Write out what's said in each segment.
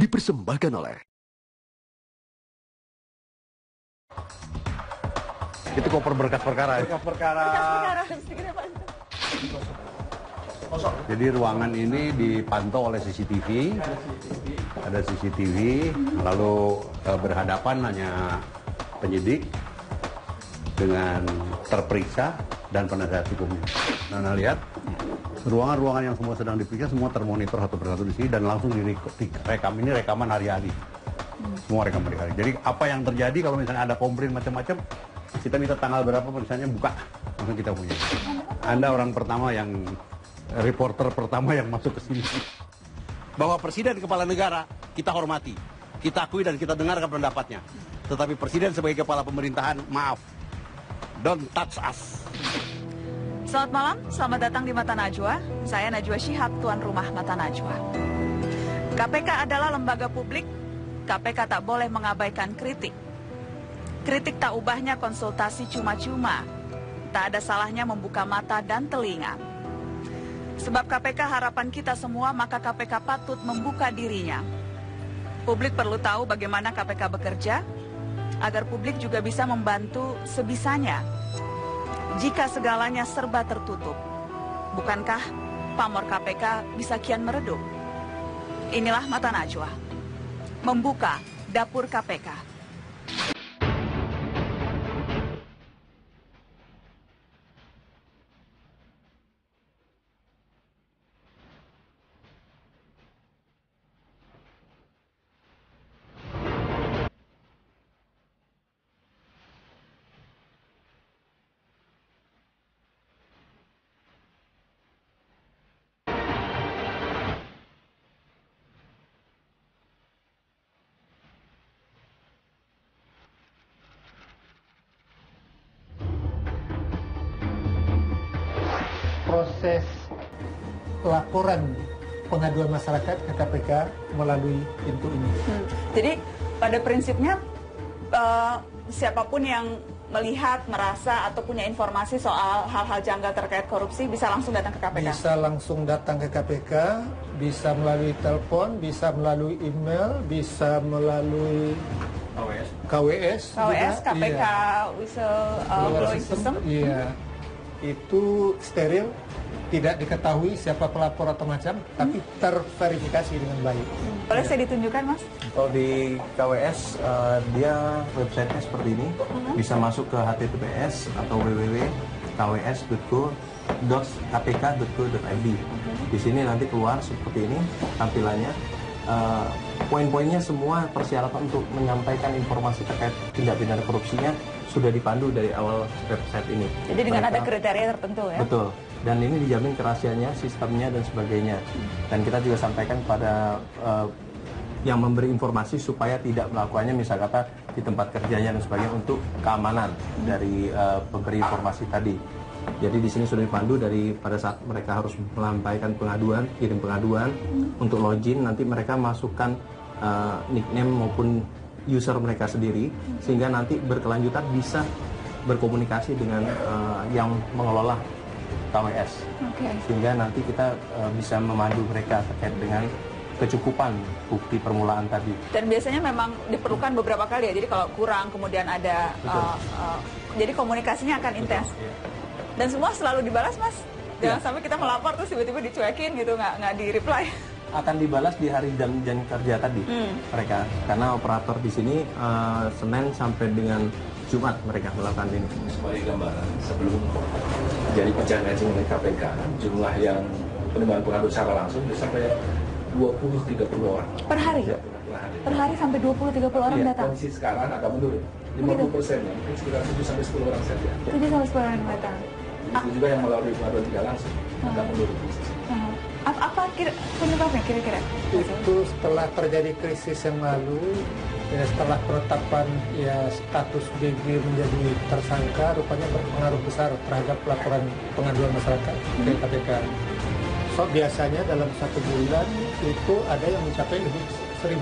dipersembahkan oleh itu koper berkas perkara. Berkas perkara. Jadi ruangan ini dipantau oleh CCTV. Ada CCTV, lalu berhadapan hanya penyidik dengan terperiksa dan penasihat hukumnya. Nah, lihat ruangan-ruangan yang semua sedang diperiksa semua termonitor satu persatu di sini dan langsung direkam. Ini rekaman hari-hari. Semua rekam hari-hari. Jadi apa yang terjadi kalau misalnya ada komplain macam-macam, kita minta tanggal berapa misalnya buka, langsung kita punya. Anda orang pertama yang reporter pertama yang masuk ke sini. Bahwa presiden kepala negara kita hormati, kita akui dan kita dengarkan pendapatnya. Tetapi presiden sebagai kepala pemerintahan, maaf, don't touch us. Selamat malam, selamat datang di Mata Najwa. Saya Najwa Shihab, tuan rumah Mata Najwa. KPK adalah lembaga publik, KPK tak boleh mengabaikan kritik. Kritik tak ubahnya konsultasi cuma-cuma. Tak ada salahnya membuka mata dan telinga. Sebab KPK harapan kita semua, maka KPK patut membuka dirinya. Publik perlu tahu bagaimana KPK bekerja, agar publik juga bisa membantu sebisanya. Jika segalanya serba tertutup, bukankah pamor KPK bisa kian meredup? Inilah Mata Najwa, membuka dapur KPK. Proses laporan pengaduan masyarakat ke KPK melalui pintu ini. Jadi pada prinsipnya siapapun yang melihat, merasa atau punya informasi soal hal-hal janggal terkait korupsi bisa langsung datang ke KPK? Bisa langsung datang ke KPK, bisa melalui telepon, bisa melalui email, bisa melalui KWS juga, KPK, iya. Whistleblowing System. Iya, itu steril, tidak diketahui siapa pelapor atau macam, tapi terverifikasi dengan baik. Boleh saya ditunjukkan, Mas? Kalau di KWS, dia websitenya seperti ini. Bisa masuk ke https atau www.kws.kpk.go.id. Di sini nanti keluar seperti ini tampilannya. Poin-poinnya semua persyaratan untuk menyampaikan informasi terkait tindak pidana korupsinya sudah dipandu dari awal website ini. Jadi dengan ada kriteria tertentu ya? Betul. Dan ini dijamin kerahasiaannya, sistemnya, dan sebagainya. Dan kita juga sampaikan pada yang memberi informasi supaya tidak melakukannya, misal kata di tempat kerjanya dan sebagainya, untuk keamanan dari pemberi informasi tadi. Jadi di sini sudah dipandu dari pada saat mereka harus melampaikan pengaduan, kirim pengaduan, untuk login, nanti mereka masukkan nickname maupun user mereka sendiri, sehingga nanti berkelanjutan bisa berkomunikasi dengan yang mengelola KWS. Sehingga nanti kita bisa memandu mereka terkait dengan kecukupan bukti permulaan tadi. Dan biasanya memang diperlukan beberapa kali ya, jadi kalau kurang kemudian ada jadi komunikasinya akan intens. Dan semua selalu dibalas, Mas? Jangan sampai kita melapor terus tiba-tiba dicuekin gitu, nggak di-reply. Akan dibalas di hari jam kerja tadi mereka, karena operator di sini Senin sampai dengan Jumat mereka melakukan ini. Sebagai gambaran, sebelum jadi pecahan gaji oleh KPK, jumlah yang penerimaan pengaduan secara langsung bisa sampai 20-30 orang. Per hari? Ya, per hari. Per hari sampai 20-30 orang datang? Kondisi sekarang agak menurun. 50% ya, mungkin sekitar 7-10 orang saja. 7-10 orang datang. Itu juga yang melalui pengaduan tidak langsung, agak menurun. Apa penyebabnya kira-kira? Itu setelah terjadi krisis yang lalu, ya, setelah penetapan ya status BG menjadi tersangka, rupanya berpengaruh besar terhadap laporan pengaduan masyarakat ke KPK. So biasanya dalam satu bulan itu ada yang mencapai lebih 1.000.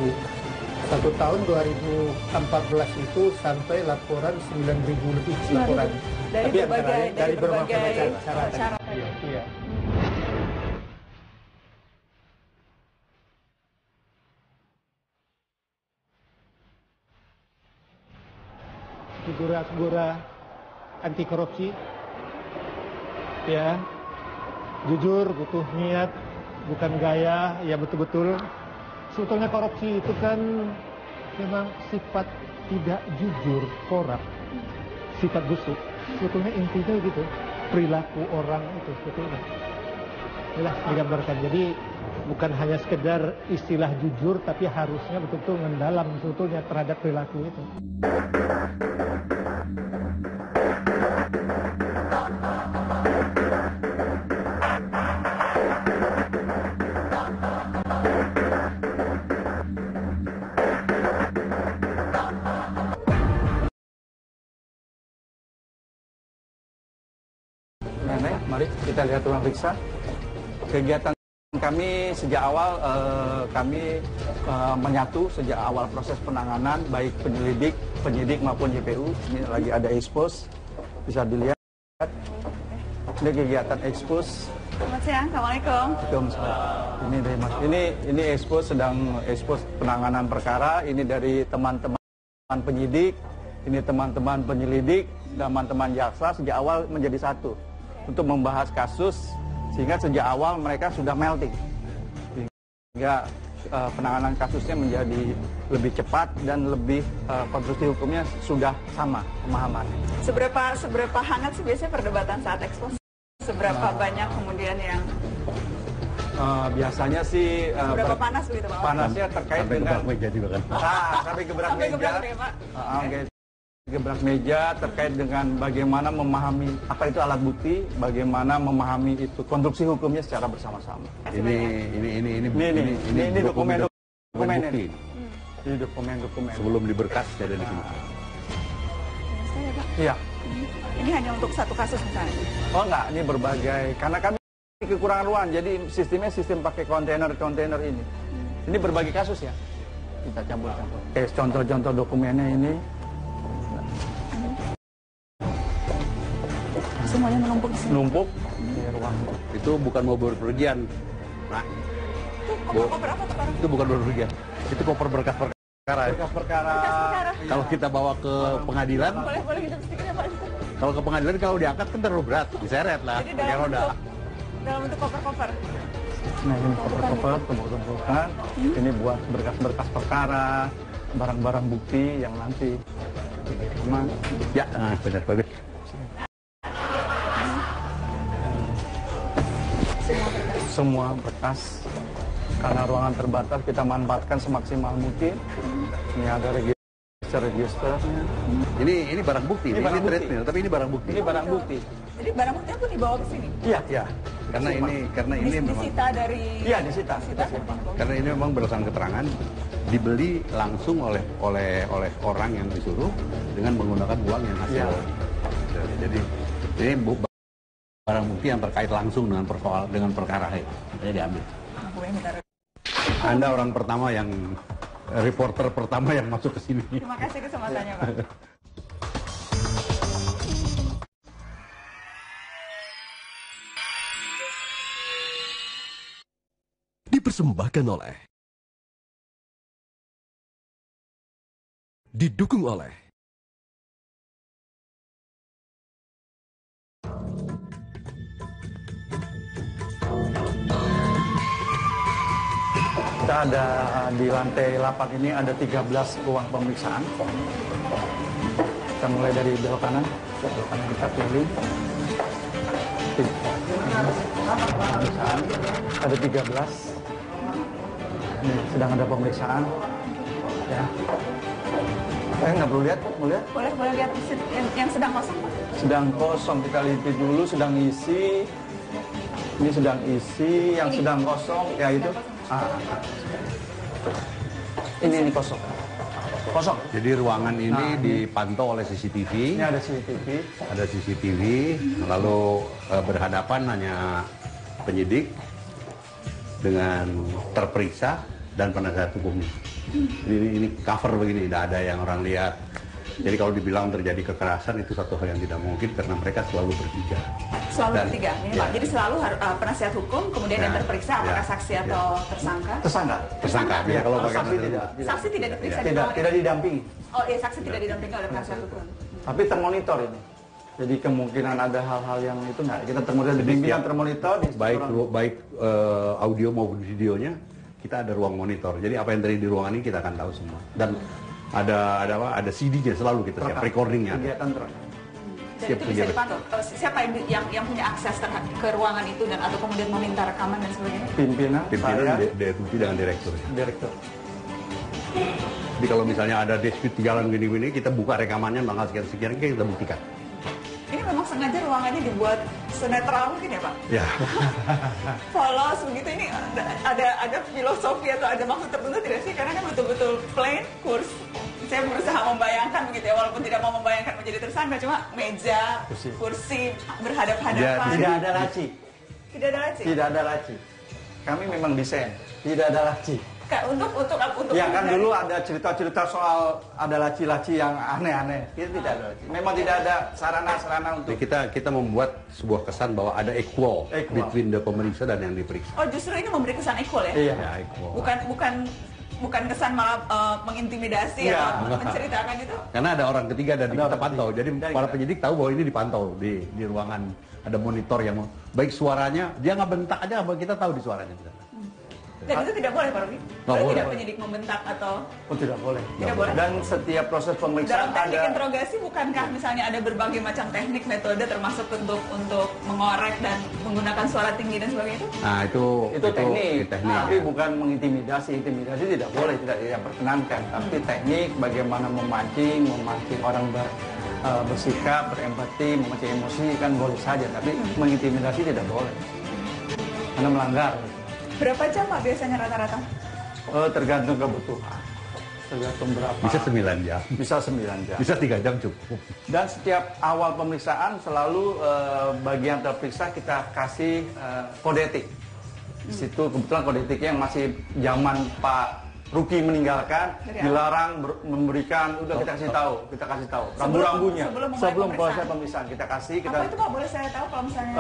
Satu tahun 2014 itu sampai laporan 9.000 lebih laporan. Dari berbagai macam cara. Iya. figura-figura anti korupsi. Ya, jujur, butuh niat, bukan gaya. Ya betul-betul. Sebetulnya korupsi itu kan memang sifat tidak jujur, korup, sifat busuk. Sebetulnya intinya gitu, perilaku orang itu sebetulnya. Inilah digambarkan. Jadi bukan hanya sekedar istilah jujur, tapi harusnya betul-betul mendalam sebetulnya terhadap perilaku itu. Nenek, mari kita lihat ruang periksa. Kegiatan kami sejak awal menyatu sejak awal proses penanganan, baik penyidik maupun JPU. Ini lagi ada expose, bisa dilihat. Ini kegiatan expose. Selamat siang, Assalamualaikum. Ini dari Mas. Ini expose, sedang expose penanganan perkara. Ini dari teman-teman penyidik, ini teman-teman penyelidik, teman-teman jaksa sejak awal menjadi satu untuk membahas kasus, sehingga sejak awal mereka sudah melting, sehingga penanganan kasusnya menjadi lebih cepat dan lebih konstruksi hukumnya sudah sama pemahaman. Seberapa hangat sih biasanya perdebatan saat ekspos? Seberapa banyak kemudian yang biasanya sih seberapa panas begitu Pak? Panasnya terkait sampai dengan gebrak meja juga kan. Sampai gebrak Sampai meja. gebrak ya, Pak. Gebrak meja terkait dengan bagaimana memahami apa itu alat bukti, bagaimana memahami itu konstruksi hukumnya secara bersama-sama. Ini dokumen bukti. Ini dokumen. Sebelum diberkas ada di sini. Iya. Ini hanya untuk satu kasus misalnya? Oh enggak, ini berbagai. Karena kami kekurangan ruang, jadi sistemnya sistem pakai kontainer ini. Ini berbagai kasus ya. Kita campur-campur. Contoh-contoh dokumennya ini. Semuanya menumpuk di sini. Numpuk di ruang. Itu bukan mau berpergian. Nah, Koper apa tuh Pak? itu bukan berpergian. Itu koper berkas perkara. Berkas perkara. Kalau kita bawa ke pengadilan, Boleh hidup sedikit ya Pak? kalau ke pengadilan kalau diangkat kan terlalu berat, diseret lah, Jadi pakai roda. dalam bentuk koper-koper. Nah ini koper-koper, tumpuk-tumpukan. Ini buat berkas-berkas perkara, barang-barang bukti yang nanti. Memang Ya, benar bagus. semua berkas, karena ruangan terbatas kita manfaatkan semaksimal mungkin. Ini ada register-registernya. Ini barang bukti, Ini barang bukti. treadmill, tapi ini barang bukti. Ini barang bukti. Jadi barang bukti aku dibawa ke sini? Iya. Karena ini memang disita dari... Iya, disita. karena ini memang berdasarkan keterangan dibeli langsung oleh orang yang disuruh dengan menggunakan uang yang hasil. Iya. Jadi ini barang bukti yang terkait langsung dengan perkara itu, makanya diambil. Anda orang pertama yang reporter pertama yang masuk ke sini. Terima kasih kesempatannya Pak. Dipersembahkan oleh, didukung oleh Kita ada di lantai 8 ini ada 13 ruang pemeriksaan. Kita mulai dari belok kanan kita pilih. Pemeriksaan ada 13. Ini sedang ada pemeriksaan. Ya. Nggak perlu lihat, mau lihat? Boleh lihat yang sedang kosong Pak? Sedang kosong, kita lihat dulu, sedang isi. Ini sedang isi, yang sedang kosong, ya itu. Ini kosong. Kosong. Jadi ruangan ini dipantau oleh CCTV. Ini ada CCTV. Ada CCTV, lalu berhadapan hanya penyidik dengan terperiksa dan penasihat hukumnya. Ini cover begini, tidak ada yang orang lihat. Jadi kalau dibilang terjadi kekerasan itu satu hal yang tidak mungkin karena mereka selalu bertiga. Selalu bertiga, ya, Pak. Jadi selalu penasihat hukum, kemudian yang terperiksa apakah saksi atau tersangka? Tersangka. Biar kalau saksi tidak. Saksi tidak diperiksa di Tidak didampingi. Oh iya, saksi tidak didampingi oleh penasihat hukum. Tapi termonitor ini. Jadi kemungkinan ada hal-hal yang itu nggak. Kita termonitor di pimpinan termonitor. Baik audio maupun videonya kita ada ruang monitor. Jadi apa yang terjadi di ruangan ini kita akan tahu semua. Dan ada CD-nya selalu kita siap, recordingnya. Kegiatan terus. Dan itu bisa dipantau. Siapa yang punya akses ke ruangan itu dan atau kemudian meminta rekaman dan sebagainya? Pimpinan, saya, deputi dengan direktur. Direktur. Jadi kalau misalnya ada dispute jalan gini-gini, kita buka rekamannya tanggal sekian-sekian, kita buktikan. Ini memang sengaja ruangannya dibuat senetral mungkin ya Pak? Ya. Polos begitu, ini ada filosofi atau ada maksud tertentu tidak sih? Karena kan betul-betul plain kursi. Saya berusaha membayangkan begitu ya, walaupun tidak mau membayangkan menjadi tersangka, cuma meja, kursi berhadap-hadapan. Tidak ada laci. Tidak ada laci? Tidak ada laci. Kami memang desain, tidak ada laci. Untuk ya kan dulu ada cerita-cerita soal ada laci-laci yang aneh-aneh. Itu tidak ada laci. Memang tidak ada sarana-sarana untuk kita membuat sebuah kesan bahwa ada equal between the pemeriksa dan yang diperiksa. Oh, justru ini memberi kesan equal ya? Iya. Ya, equal. Bukan kesan malah mengintimidasi atau menceritakan itu? Karena ada orang ketiga dan kita pantau. Jadi para penyidik tahu bahwa ini dipantau di ruangan, ada monitor yang baik suaranya, dia nggak bentak aja, kita tahu di suaranya. Dan itu tidak boleh Pak Ruki? Tidak penyidik membentak atau? Oh, tidak boleh. Tidak boleh. Dan setiap proses pemeriksaan dalam teknik interogasi bukankah misalnya ada berbagai macam teknik metode termasuk untuk mengorek dan menggunakan suara tinggi dan sebagainya itu? Nah, itu teknik. Tapi ya. bukan mengintimidasi. Intimidasi tidak boleh, tidak diperkenankan. Tapi teknik bagaimana memancing orang bersikap, berempati, memancing emosi kan boleh saja. Tapi mengintimidasi tidak boleh. Karena melanggar. Berapa jam Pak biasanya rata-rata? Tergantung kebutuhan. Tergantung berapa. Bisa 9 jam. Bisa 9 jam. Bisa 3 jam cukup. Dan setiap awal pemeriksaan selalu bagian terperiksa kita kasih kode etik. Di situ kebetulan kode etiknya yang masih zaman Pak Ruki meninggalkan, dilarang memberikan, udah kita kasih tahu, rambu-rambunya sebelum proses pemeriksaan kita kasih. Apa itu Pak, boleh saya tahu kalau misalnya?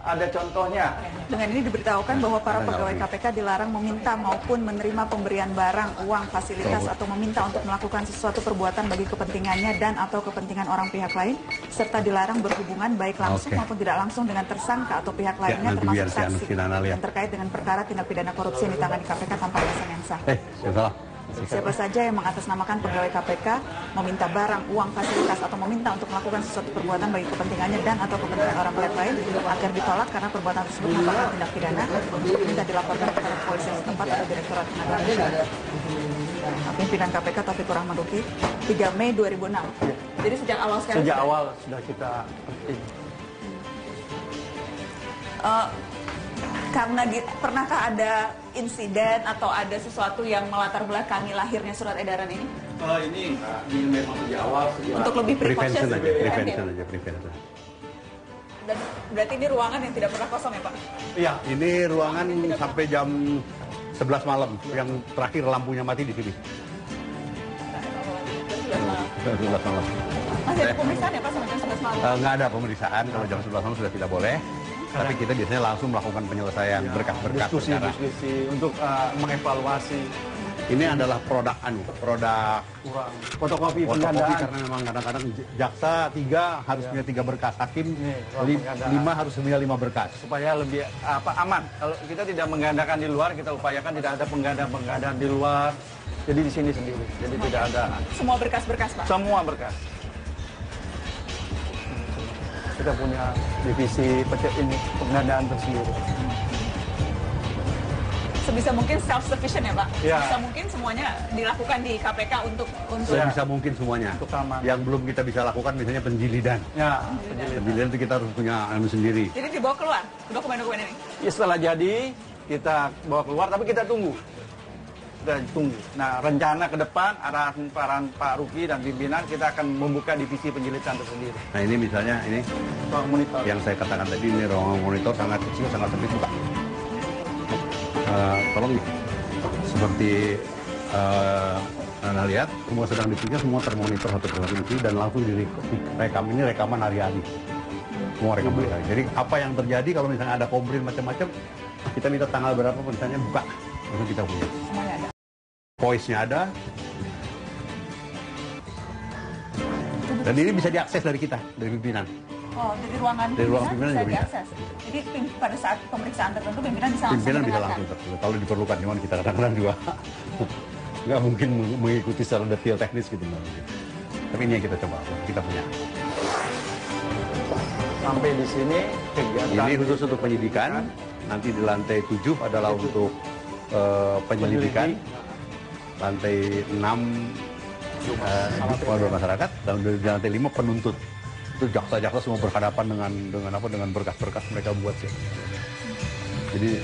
Ada contohnya. Dengan ini diberitahukan bahwa para pegawai KPK dilarang meminta maupun menerima pemberian barang, uang, fasilitas atau meminta untuk melakukan sesuatu perbuatan bagi kepentingannya dan atau kepentingan orang pihak lain, serta dilarang berhubungan baik langsung maupun tidak langsung dengan tersangka atau pihak lainnya termasuk saksi yang terkait dengan perkara tindak pidana korupsi yang ditangani KPK tanpa alasan yang sah. Siapa saja yang mengatasnamakan pegawai KPK meminta barang, uang, fasilitas atau meminta untuk melakukan sesuatu perbuatan bagi kepentingannya dan atau kepentingan orang pihak lain agar ditolak karena perbuatan tersebut merupakan tindak pidana, minta dilaporkan kepada kepolisian setempat atau Direktorat Tenaga Kerja. Pimpinan KPK Taufikur Rahman Ruki 3 Mei 2006. Jadi sejak awal sekali. Sejak awal sudah kita karena pernahkah ada insiden atau ada sesuatu yang melatar belakangi lahirnya surat edaran ini? Ini memang sejak awal. Untuk lebih prevention prevention aja. Dan berarti ini ruangan yang tidak pernah kosong ya Pak? Iya, ini ruangan sampai jam 11 malam. Yang terakhir lampunya mati di sini. 11 malam. Masih ada pemeriksaan ya Pak sampai jam 11 malam? Nggak ada pemeriksaan, kalau jam 11 malam sudah tidak boleh. Tapi kita biasanya langsung melakukan penyelesaian berkas-berkas perkara. Diskusi untuk mengevaluasi. Ini adalah produk fotokopi karena memang kadang-kadang jaksa 3 harus punya 3 berkas, hakim 5 harus punya 5 berkas supaya lebih aman. Kalau kita tidak menggandakan di luar, kita upayakan tidak ada penggandaan di luar. Jadi di sini sendiri. Jadi tidak ada. Semua berkas-berkas Pak? Semua berkas. Kita punya divisi penggandaan tersendiri. Sebisa mungkin self-sufficient ya Pak? Ya. Sebisa mungkin semuanya dilakukan di KPK untuk Sebisa mungkin semuanya. Yang belum kita bisa lakukan misalnya penjilidan. Ya, penjilidan itu kita harus punya sendiri. Jadi dibawa keluar dokumen-dokumen ini? Ya, setelah jadi kita bawa keluar, tapi kita tunggu. Nah, rencana ke depan arahan Pak Ruki dan pimpinan kita akan membuka divisi penjilidan tersendiri. Nah, ini misalnya ini ruang monitor. Yang saya katakan tadi, ini ruang monitor sangat kecil, sangat sempit buka. Tolong seperti Anda lihat, semua sedang diperiksa, semua termonitor satu persatu dan langsung direkam. Ini rekaman hari-hari. Semua rekaman hari-hari. Jadi apa yang terjadi kalau misalnya ada komplain macam-macam, kita minta tanggal berapa misalnya buka, langsung kita punya. Semuanya ada. Voice-nya ada. Dan ini bisa diakses dari kita, dari pimpinan. Oh, dari ruangan pimpinan bisa juga bisa. diakses. Jadi pada saat pemeriksaan tertentu pimpinan bisa langsung Pimpinan bisa mendengarkan. langsung tertulis. Kalau diperlukan, cuman kita kadang-kadang juga nggak mungkin mengikuti secara detail teknis gitu, nggak mungkin. Tapi ini yang kita coba, kita punya. Sampai di sini kegiatan Ini khusus untuk penyidikan. Nanti di lantai 7 adalah untuk penyelidikan. Lantai 6 pengaduan masyarakat. Dan di lantai 5 penuntut. Itu jaksa-jaksa semua berhadapan dengan berkas-berkas mereka buat sih. Jadi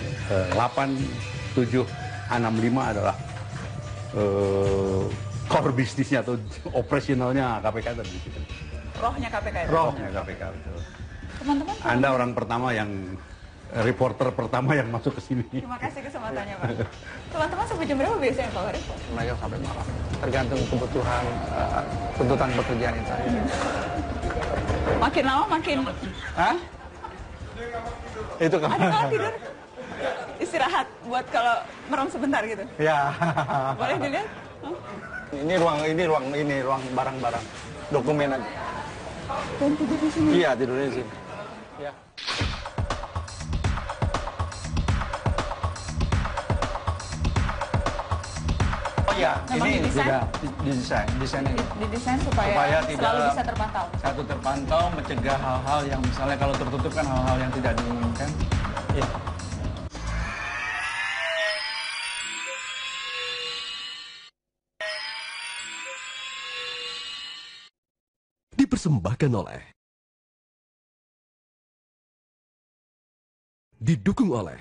8, 7, 6, 5 adalah core bisnisnya atau operasionalnya KPK tadi. Rohnya KPK itu. Rohnya KPK. Betul. Teman-teman, Anda orang pertama yang reporter pertama yang masuk ke sini. terima kasih kesempatannya, Pak. Teman-teman sampai jam berapa biasanya Pak Arif? mereka sampai malam. Tergantung kebutuhan tuntutan pekerjaan saya. Makin lama makin Hah? Itu kan. ada kalau tidur istirahat buat kalau merem sebentar gitu. Ya. Boleh dilihat? Ini ruang barang-barang. Dokumen aja. Dan tidur di sini. Iya, tidurnya di sini. Ya. Oh iya, Memang ini didesain? juga desain ini. Didesain supaya Supaya tidak selalu bisa terpantau. Satu terpantau, mencegah hal-hal yang misalnya kalau tertutup kan hal-hal yang tidak diinginkan. Iya. Dipersembahkan oleh, didukung oleh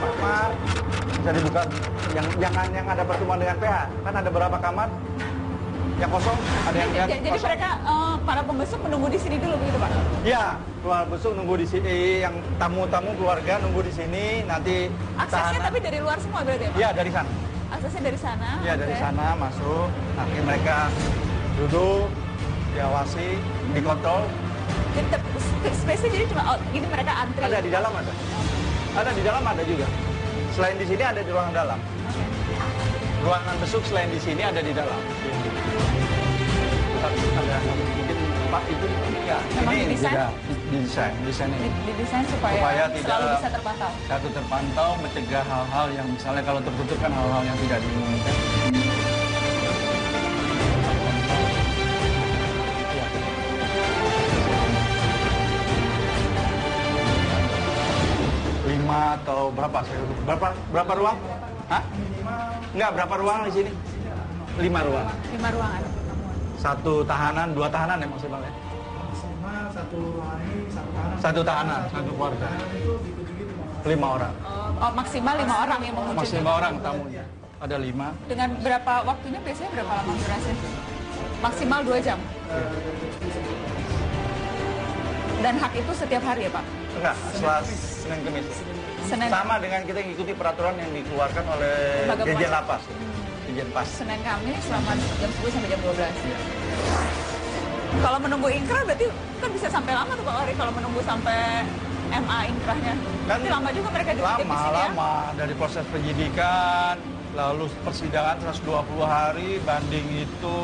Kamar bisa dibuka yang ada pertemuan dengan PH. Kan ada berapa kamar yang kosong, ada yang Jadi kosong. mereka para pembesuk menunggu di sini dulu begitu Pak? Iya, keluar besok nunggu di sini, yang tamu-tamu keluarga nunggu di sini, nanti Aksesnya tahanan- tapi dari luar semua berarti ya Pak? Iya, dari sana. Aksesnya dari sana? Iya, dari oke. sana masuk, nanti mereka duduk, diawasi, dikontrol. Jadi space-nya jadi cuma out, gini mereka antri? Ada di dalam ada. Ada di dalam ada juga. Selain di sini ada di ruangan dalam. Oke. Ruangan besuk selain di sini ada di dalam. Ada mungkin Pak itu ya. Memang Ini didesain? juga desain ini. Didesain supaya Supaya tidak selalu bisa terpantau. Satu terpantau, mencegah hal-hal yang misalnya kalau tertutup kan hal-hal yang tidak diinginkan. Ya. 5 atau berapa? Berapa ruang? Hah? Enggak, berapa ruang di sini? 5 ruang. 5 ruangan. Satu tahanan, 2 tahanan ya maksimalnya. Satu tahanan, satu keluarga. 5 orang. Oh, maksimal 5 orang yang mengunjungi. Maksimal 5 orang tamunya. Ada 5. Dengan berapa waktunya biasanya berapa lama durasinya? Maksimal 2 jam. Dan hak itu setiap hari ya Pak? Enggak, setelah Senin Kemis. Senin, Sama dengan kita mengikuti peraturan yang dikeluarkan oleh Lembaga Dirjen Pemasok. Lapas. Dirjen Pas. Senin Kamis selama jam 10 sampai jam 12. Kalau menunggu ingkrah berarti kan bisa sampai lama tuh Pak Wari kalau menunggu sampai MA inkrahnya. Berarti lama juga mereka di sini ya? Lama dari proses penyidikan, lalu persidangan 120 hari, banding itu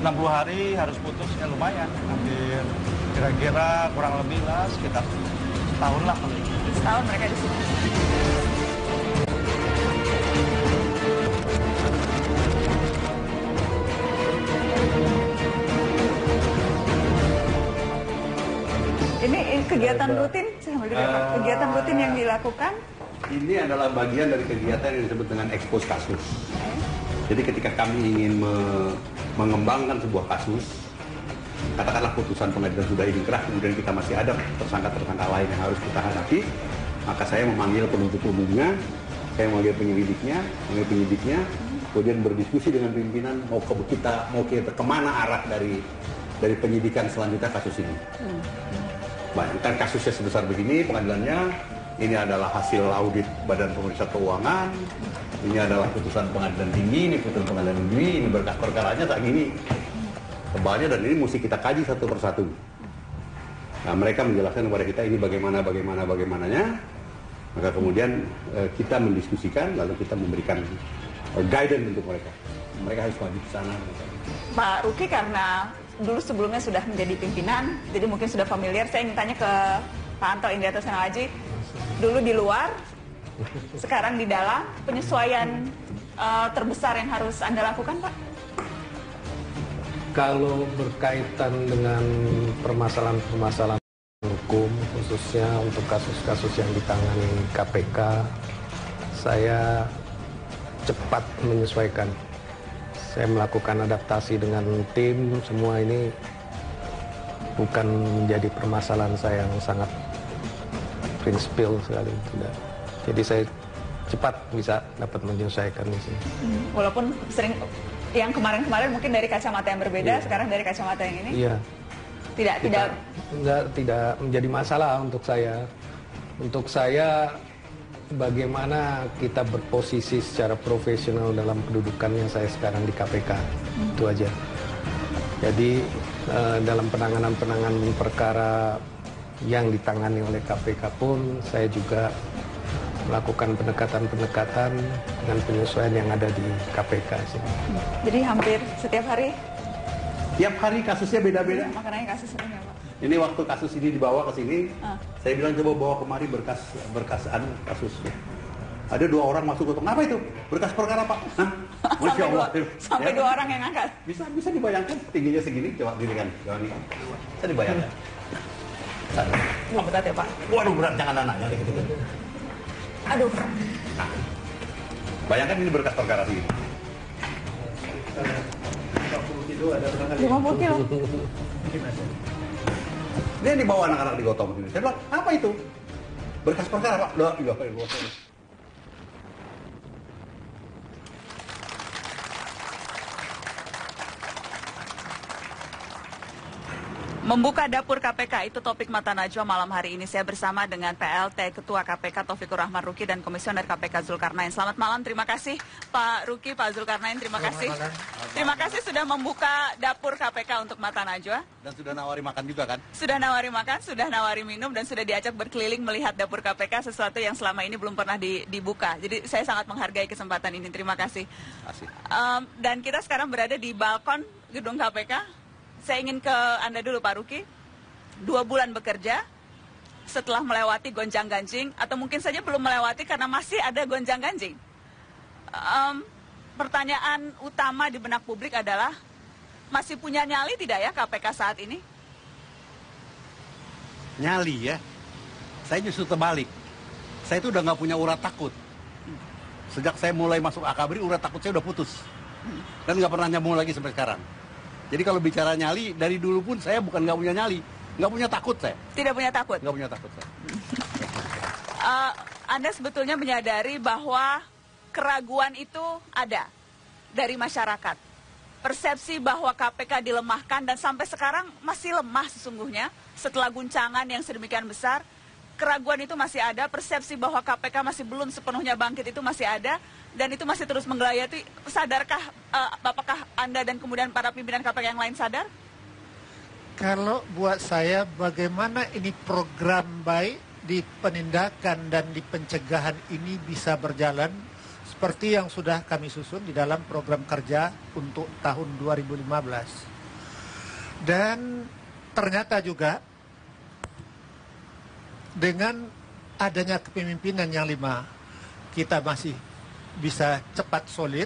60 hari harus putusnya lumayan. Hampir kira-kira kurang lebih lah sekitar setahun lah paling. Setahun mereka di sini. Ini kegiatan rutin, saya ambil dulu ya, Pak. Kegiatan rutin yang dilakukan. Ini adalah bagian dari kegiatan yang disebut dengan expose kasus. Jadi ketika kami ingin mengembangkan sebuah kasus, katakanlah putusan pengadilan sudah inkrah, kemudian kita masih ada tersangka-tersangka lain yang harus kita hadapi, maka saya memanggil penuntut umumnya, saya memanggil penyelidiknya, kemudian berdiskusi dengan pimpinan mau kita kemana arah dari penyidikan selanjutnya kasus ini. Bayangkan kasusnya sebesar begini, pengadilannya ini adalah hasil audit Badan Pemeriksa Keuangan, ini adalah putusan pengadilan tinggi, ini putusan pengadilan negeri, ini berkas perkaranya tak gini tebalnya, dan ini mesti kita kaji satu persatu. Nah, mereka menjelaskan kepada kita ini bagaimananya. Maka kemudian kita mendiskusikan, lalu kita memberikan guidance untuk mereka. Mereka harus maju ke sana. Pak Ruki karena dulu sebelumnya sudah menjadi pimpinan, jadi mungkin sudah familiar. Saya ingin tanya ke Pak Anto Indrianto Seno Aji, dulu di luar, sekarang di dalam, penyesuaian terbesar yang harus Anda lakukan, Pak? Kalau berkaitan dengan permasalahan-permasalahan hukum, khususnya untuk kasus-kasus yang ditangani KPK, saya cepat menyesuaikan. Saya melakukan adaptasi dengan tim, semua ini bukan menjadi permasalahan saya yang sangat prinsipil sekali, tidak. Jadi saya cepat bisa dapat menyesuaikan di sini. Walaupun sering yang kemarin-kemarin mungkin dari kacamata yang berbeda, sekarang dari kacamata yang ini. Iya. Tidak menjadi masalah untuk saya. Untuk saya, bagaimana kita berposisi secara profesional dalam kedudukan yang saya sekarang di KPK, itu aja. Jadi dalam penanganan perkara yang ditangani oleh KPK pun saya juga melakukan pendekatan-pendekatan dengan penyesuaian yang ada di KPK sih. Jadi hampir setiap hari? Tiap hari kasusnya beda-beda. Makanya kasus ini, Pak. Ini waktu kasus ini dibawa ke sini, saya bilang coba bawa kemari berkas kasus. Ada 2 orang masuk ke apa itu? Berkas perkara, Pak. Hah? Masya Allah. Sampai 2 orang yang angkat. Bisa dibayangkan tingginya segini, coba dirikan. Bisa dibayangkan. Berat ya, Pak? Waduh, berat, jangan nanya gitu. Aduh. Nah, bayangkan ini berkas perkara sini. 50 kilo. Dia dibawa anak-anak digotong sini. Saya bilang, apa itu? Berkas perkara, Pak. Loh, Membuka dapur KPK, itu topik Mata Najwa malam hari ini. Saya bersama dengan PLT Ketua KPK Taufikur Rahman Ruki dan Komisioner KPK Zulkarnain. Selamat malam, terima kasih Pak Ruki, Pak Zulkarnain, terima kasih. Terima kasih sudah membuka dapur KPK untuk Mata Najwa. Dan sudah nawari makan juga kan? Sudah nawari makan, sudah nawari minum, dan sudah diajak berkeliling melihat dapur KPK, sesuatu yang selama ini belum pernah dibuka. Jadi saya sangat menghargai kesempatan ini, terima kasih. Dan kita sekarang berada di balkon gedung KPK. Saya ingin ke Anda dulu, Pak Ruki. 2 bulan bekerja, setelah melewati gonjang-ganjing, atau mungkin saja belum melewati karena masih ada gonjang-ganjing. Pertanyaan utama di benak publik adalah, masih punya nyali tidak ya KPK saat ini? Nyali ya? Saya justru terbalik. Saya itu udah nggak punya urat takut. Sejak saya mulai masuk Akabri, urat takut saya udah putus. Dan nggak pernah nyambung lagi sampai sekarang. Jadi kalau bicara nyali, dari dulu pun saya bukan nggak punya nyali, nggak punya takut saya. Tidak punya takut? Nggak punya takut saya. Anda sebetulnya menyadari bahwa keraguan itu ada dari masyarakat. Persepsi bahwa KPK dilemahkan dan sampai sekarang masih lemah sesungguhnya setelah guncangan yang sedemikian besar. Keraguan itu masih ada, persepsi bahwa KPK masih belum sepenuhnya bangkit itu masih ada, dan itu masih terus menggelayati. Sadarkah, apakah Anda dan kemudian para pimpinan KPK yang lain sadar? Kalau buat saya, bagaimana ini program baik di penindakan dan di pencegahan ini bisa berjalan seperti yang sudah kami susun di dalam program kerja untuk tahun 2015. Dan ternyata juga dengan adanya kepemimpinan yang 5, kita masih bisa cepat solid,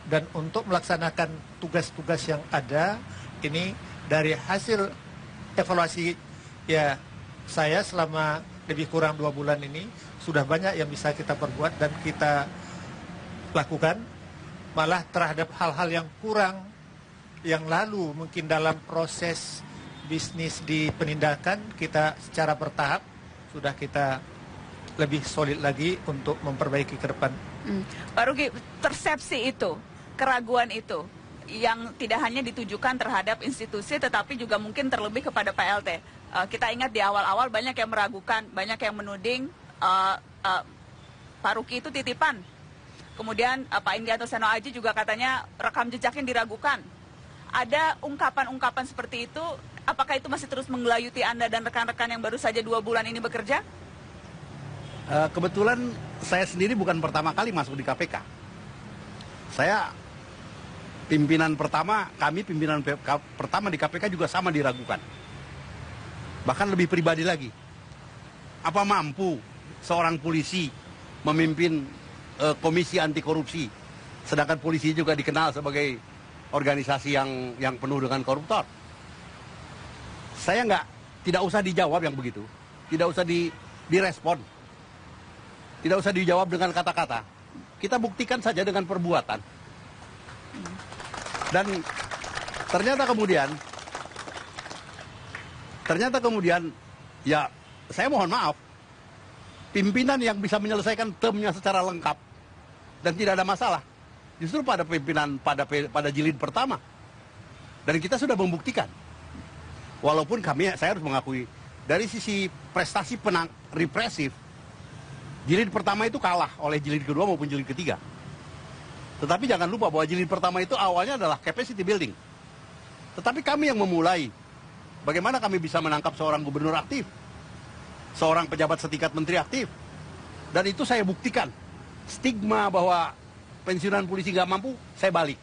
dan untuk melaksanakan tugas-tugas yang ada, ini dari hasil evaluasi ya saya selama lebih kurang 2 bulan ini, sudah banyak yang bisa kita perbuat dan kita lakukan. Malah terhadap hal-hal yang kurang, yang lalu mungkin dalam proses bisnis di penindakan, kita secara bertahap sudah kita lebih solid lagi untuk memperbaiki ke depan. Pak Ruki, persepsi itu, keraguan itu, yang tidak hanya ditujukan terhadap institusi, tetapi juga mungkin terlebih kepada PLT. Kita ingat di awal-awal banyak yang meragukan, banyak yang menuding Pak Ruki itu titipan. Kemudian Pak Indrianto Seno Aji juga katanya rekam jejaknya diragukan. ada ungkapan-ungkapan seperti itu, apakah itu masih terus menggelayuti Anda dan rekan-rekan yang baru saja 2 bulan ini bekerja? Kebetulan saya sendiri bukan pertama kali masuk di KPK. Saya pimpinan pertama, kami pimpinan pertama di KPK juga sama diragukan. Bahkan lebih pribadi lagi. Apa mampu seorang polisi memimpin komisi anti korupsi, sedangkan polisi juga dikenal sebagai organisasi yang penuh dengan koruptor? Saya tidak usah dijawab yang begitu, tidak usah direspon, tidak usah dijawab dengan kata-kata. Kita buktikan saja dengan perbuatan. Dan ternyata kemudian ya saya mohon maaf, pimpinan yang bisa menyelesaikan termnya secara lengkap dan tidak ada masalah justru pada pimpinan pada jilid pertama. Dan kita sudah membuktikan. Walaupun saya harus mengakui dari sisi prestasi represif, jilid pertama itu kalah oleh jilid kedua maupun jilid ketiga. Tetapi jangan lupa bahwa jilid pertama itu awalnya adalah capacity building. Tetapi kami yang memulai. Bagaimana kami bisa menangkap seorang gubernur aktif, seorang pejabat setingkat menteri aktif. Dan itu saya buktikan. Stigma bahwa pensiunan polisi nggak mampu, saya balik.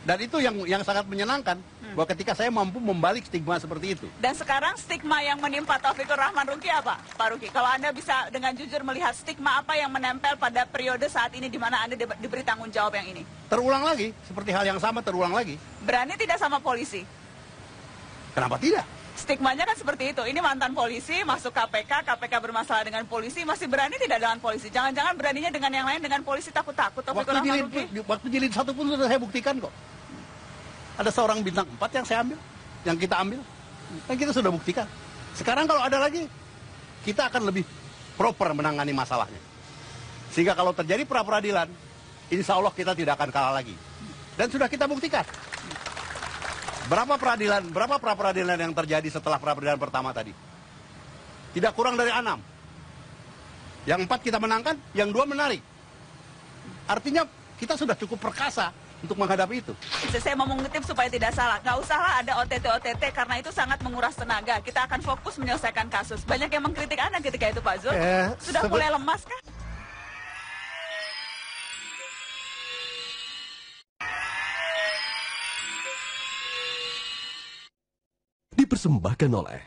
Dan itu yang sangat menyenangkan, bahwa ketika saya mampu membalik stigma seperti itu. Dan sekarang stigma yang menimpa Taufikur Rahman Ruki apa, Pak Ruki? Kalau Anda bisa dengan jujur melihat stigma apa yang menempel pada periode saat ini di mana Anda diberi tanggung jawab yang ini? Terulang lagi, seperti hal yang sama terulang lagi. Berani tidak sama polisi? Kenapa tidak? Stigmanya kan seperti itu. Ini mantan polisi, masuk KPK, KPK bermasalah dengan polisi, masih berani tidak dengan polisi? Jangan-jangan beraninya dengan yang lain, dengan polisi takut-takut. Waktu jilid 1 pun sudah saya buktikan kok. Ada seorang bintang 4 yang saya ambil, yang kita ambil. Dan kita sudah buktikan. Sekarang kalau ada lagi, kita akan lebih proper menangani masalahnya. Sehingga kalau terjadi pra-peradilan, insya Allah kita tidak akan kalah lagi. Dan sudah kita buktikan. Berapa pra-peradilan yang terjadi setelah pra-peradilan pertama tadi? Tidak kurang dari 6. Yang 4 kita menangkan, yang 2 menarik. Artinya kita sudah cukup perkasa untuk menghadapi itu. Saya mau mengutip supaya tidak salah. Nggak usahlah ada OTT karena itu sangat menguras tenaga. Kita akan fokus menyelesaikan kasus. Banyak yang mengkritik Anda ketika itu, Pak Zul. Sudah mulai lemas kah? Dipersembahkan oleh,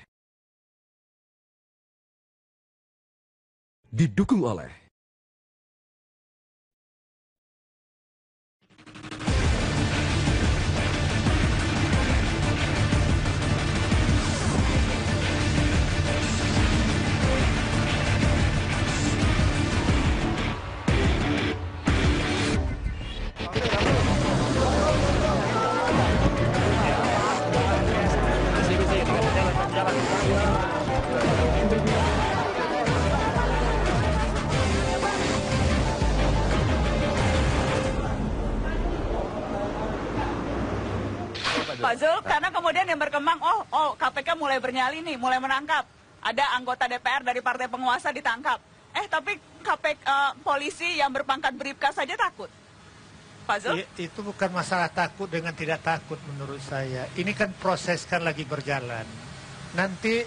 didukung oleh Pak Zul, karena kemudian yang berkembang, KPK mulai bernyali nih, mulai menangkap. Ada anggota DPR dari partai penguasa ditangkap. Tapi polisi yang berpangkat bribka saja takut. Pak Zul? Itu bukan masalah takut dengan tidak takut menurut saya. Ini kan proses kan lagi berjalan. Nanti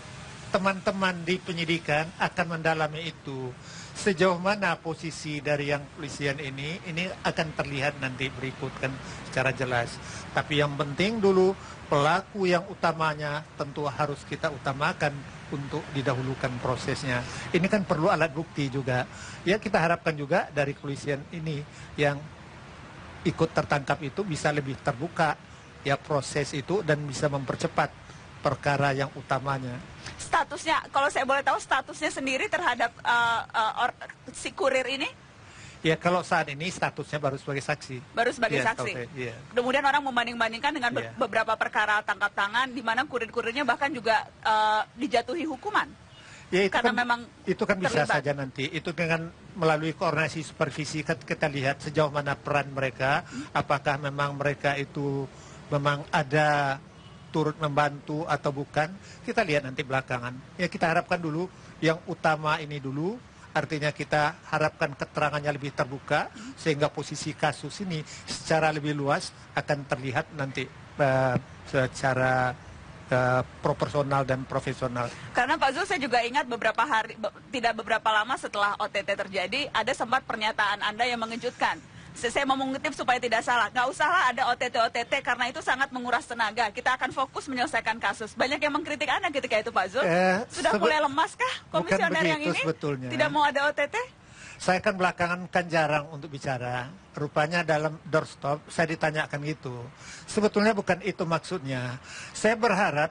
teman-teman di penyidikan akan mendalami itu. Sejauh mana posisi dari yang polisian ini akan terlihat nanti berikut kan secara jelas. Tapi yang penting dulu pelaku yang utamanya tentu harus kita utamakan untuk didahulukan prosesnya. Ini kan perlu alat bukti juga. Ya kita harapkan juga dari kepolisian ini yang ikut tertangkap itu bisa lebih terbuka ya proses itu dan bisa mempercepat perkara yang utamanya. Statusnya, kalau saya boleh tahu statusnya sendiri terhadap si kurir ini? Ya kalau saat ini statusnya baru sebagai saksi. Baru sebagai saksi. Kemudian orang membanding-bandingkan dengan beberapa perkara tangkap tangan di mana kurir-kurirnya bahkan juga dijatuhi hukuman. Ya itu karena kan, memang itu kan bisa terlibat. saja nanti. Itu dengan melalui koordinasi supervisi kita lihat sejauh mana peran mereka, apakah memang mereka itu memang ada turut membantu atau bukan, kita lihat nanti belakangan. Ya kita harapkan dulu yang utama ini dulu Artinya kita harapkan keterangannya lebih terbuka sehingga posisi kasus ini secara lebih luas akan terlihat nanti secara proporsional dan profesional. Karena Pak Zul, saya juga ingat tidak beberapa lama setelah OTT terjadi, ada sempat pernyataan Anda yang mengejutkan. Saya mau mengutip supaya tidak salah, nggak usahlah ada OTT karena itu sangat menguras tenaga. Kita akan fokus menyelesaikan kasus. Banyak yang mengkritik Anda ketika itu, Pak Zul. Sudah mulai lemaskah komisioner yang ini? Sebetulnya. Tidak mau ada OTT? Saya kan belakangan kan jarang untuk bicara. Rupanya dalam doorstop saya ditanyakan gitu. Sebetulnya bukan itu maksudnya. Saya berharap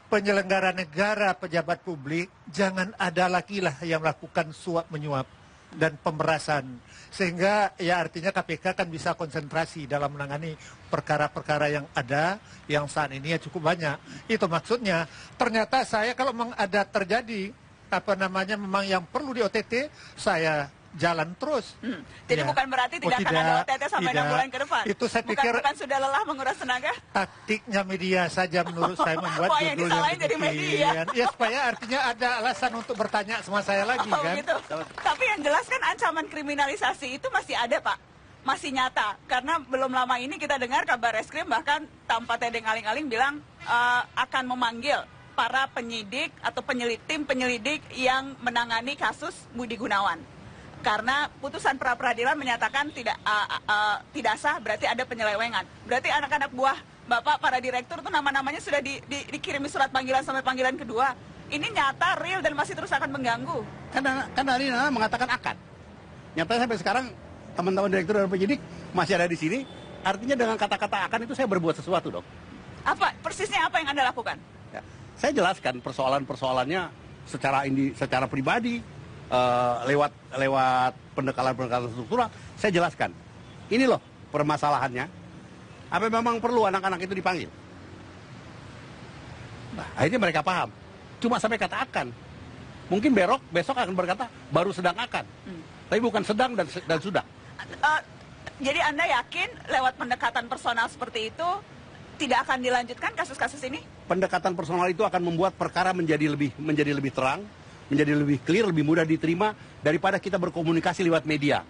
penyelenggara negara, pejabat publik, jangan ada lagi lah yang melakukan suap menyuap dan pemerasan. Sehingga ya artinya KPK kan bisa konsentrasi dalam menangani perkara-perkara yang ada, yang saat ini ya cukup banyak. Itu maksudnya. Ternyata saya kalau memang ada terjadi, memang yang perlu di OTT, saya jalan terus. Jadi bukan berarti tidak akan ada OTT sampai 6 bulan ke depan? Itu saya pikir bukan sudah lelah menguras tenaga? Taktiknya media saja menurut saya membuat judul yang jadi media. Ya supaya artinya ada alasan untuk bertanya sama saya lagi kan. Gitu. Tapi yang jelas kan ancaman kriminalisasi itu masih ada, Pak. Masih nyata. Karena belum lama ini kita dengar kabar reskrim bahkan tanpa tedeng aling-aling bilang akan memanggil para penyidik atau tim penyelidik yang menangani kasus Budi Gunawan. Karena putusan pra-peradilan menyatakan tidak sah, berarti ada penyelewengan. Berarti anak-anak buah Bapak, para direktur itu nama-namanya sudah dikirimi surat panggilan sampai panggilan kedua. Ini nyata, real, dan masih terus akan mengganggu. Kan hari ini mengatakan akan. Nyatanya sampai sekarang teman-teman direktur dan penyidik masih ada di sini. Artinya dengan kata-kata akan itu saya berbuat sesuatu dong. Persisnya apa yang Anda lakukan? Ya, saya jelaskan persoalan-persoalannya secara pribadi. Lewat pendekatan struktural, saya jelaskan. Ini loh permasalahannya. Apa memang perlu anak-anak itu dipanggil? Nah, akhirnya mereka paham. Cuma sampai kata akan. Mungkin besok akan berkata baru sedang akan. Tapi bukan sedang dan sudah. Jadi Anda yakin lewat pendekatan personal seperti itu tidak akan dilanjutkan kasus-kasus ini? Pendekatan personal itu akan membuat perkara menjadi lebih terang, menjadi lebih clear, lebih mudah diterima daripada kita berkomunikasi lewat media.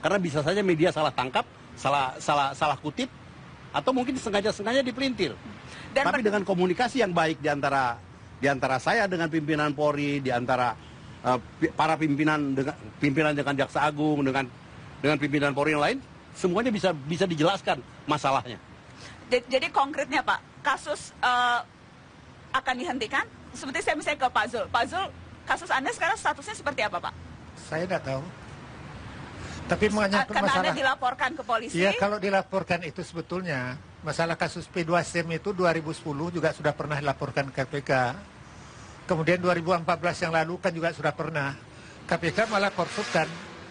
Karena bisa saja media salah tangkap, salah kutip, atau mungkin sengaja dipelintir. Tapi dengan komunikasi yang baik di antara saya dengan pimpinan Polri, di antara para pimpinan dengan Jaksa Agung, dengan pimpinan Polri yang lain, semuanya bisa dijelaskan masalahnya. Jadi konkretnya Pak, kasus akan dihentikan? Seperti saya misalnya ke Pak Zul. Pak Zul, kasus Anda sekarang statusnya seperti apa, Pak? Saya tidak tahu. Tapi karena Anda dilaporkan ke polisi? Iya, kalau dilaporkan itu sebetulnya masalah kasus P2SEM itu 2010 juga sudah pernah dilaporkan ke KPK. Kemudian 2014 yang lalu kan juga sudah pernah. KPK malah korsupkan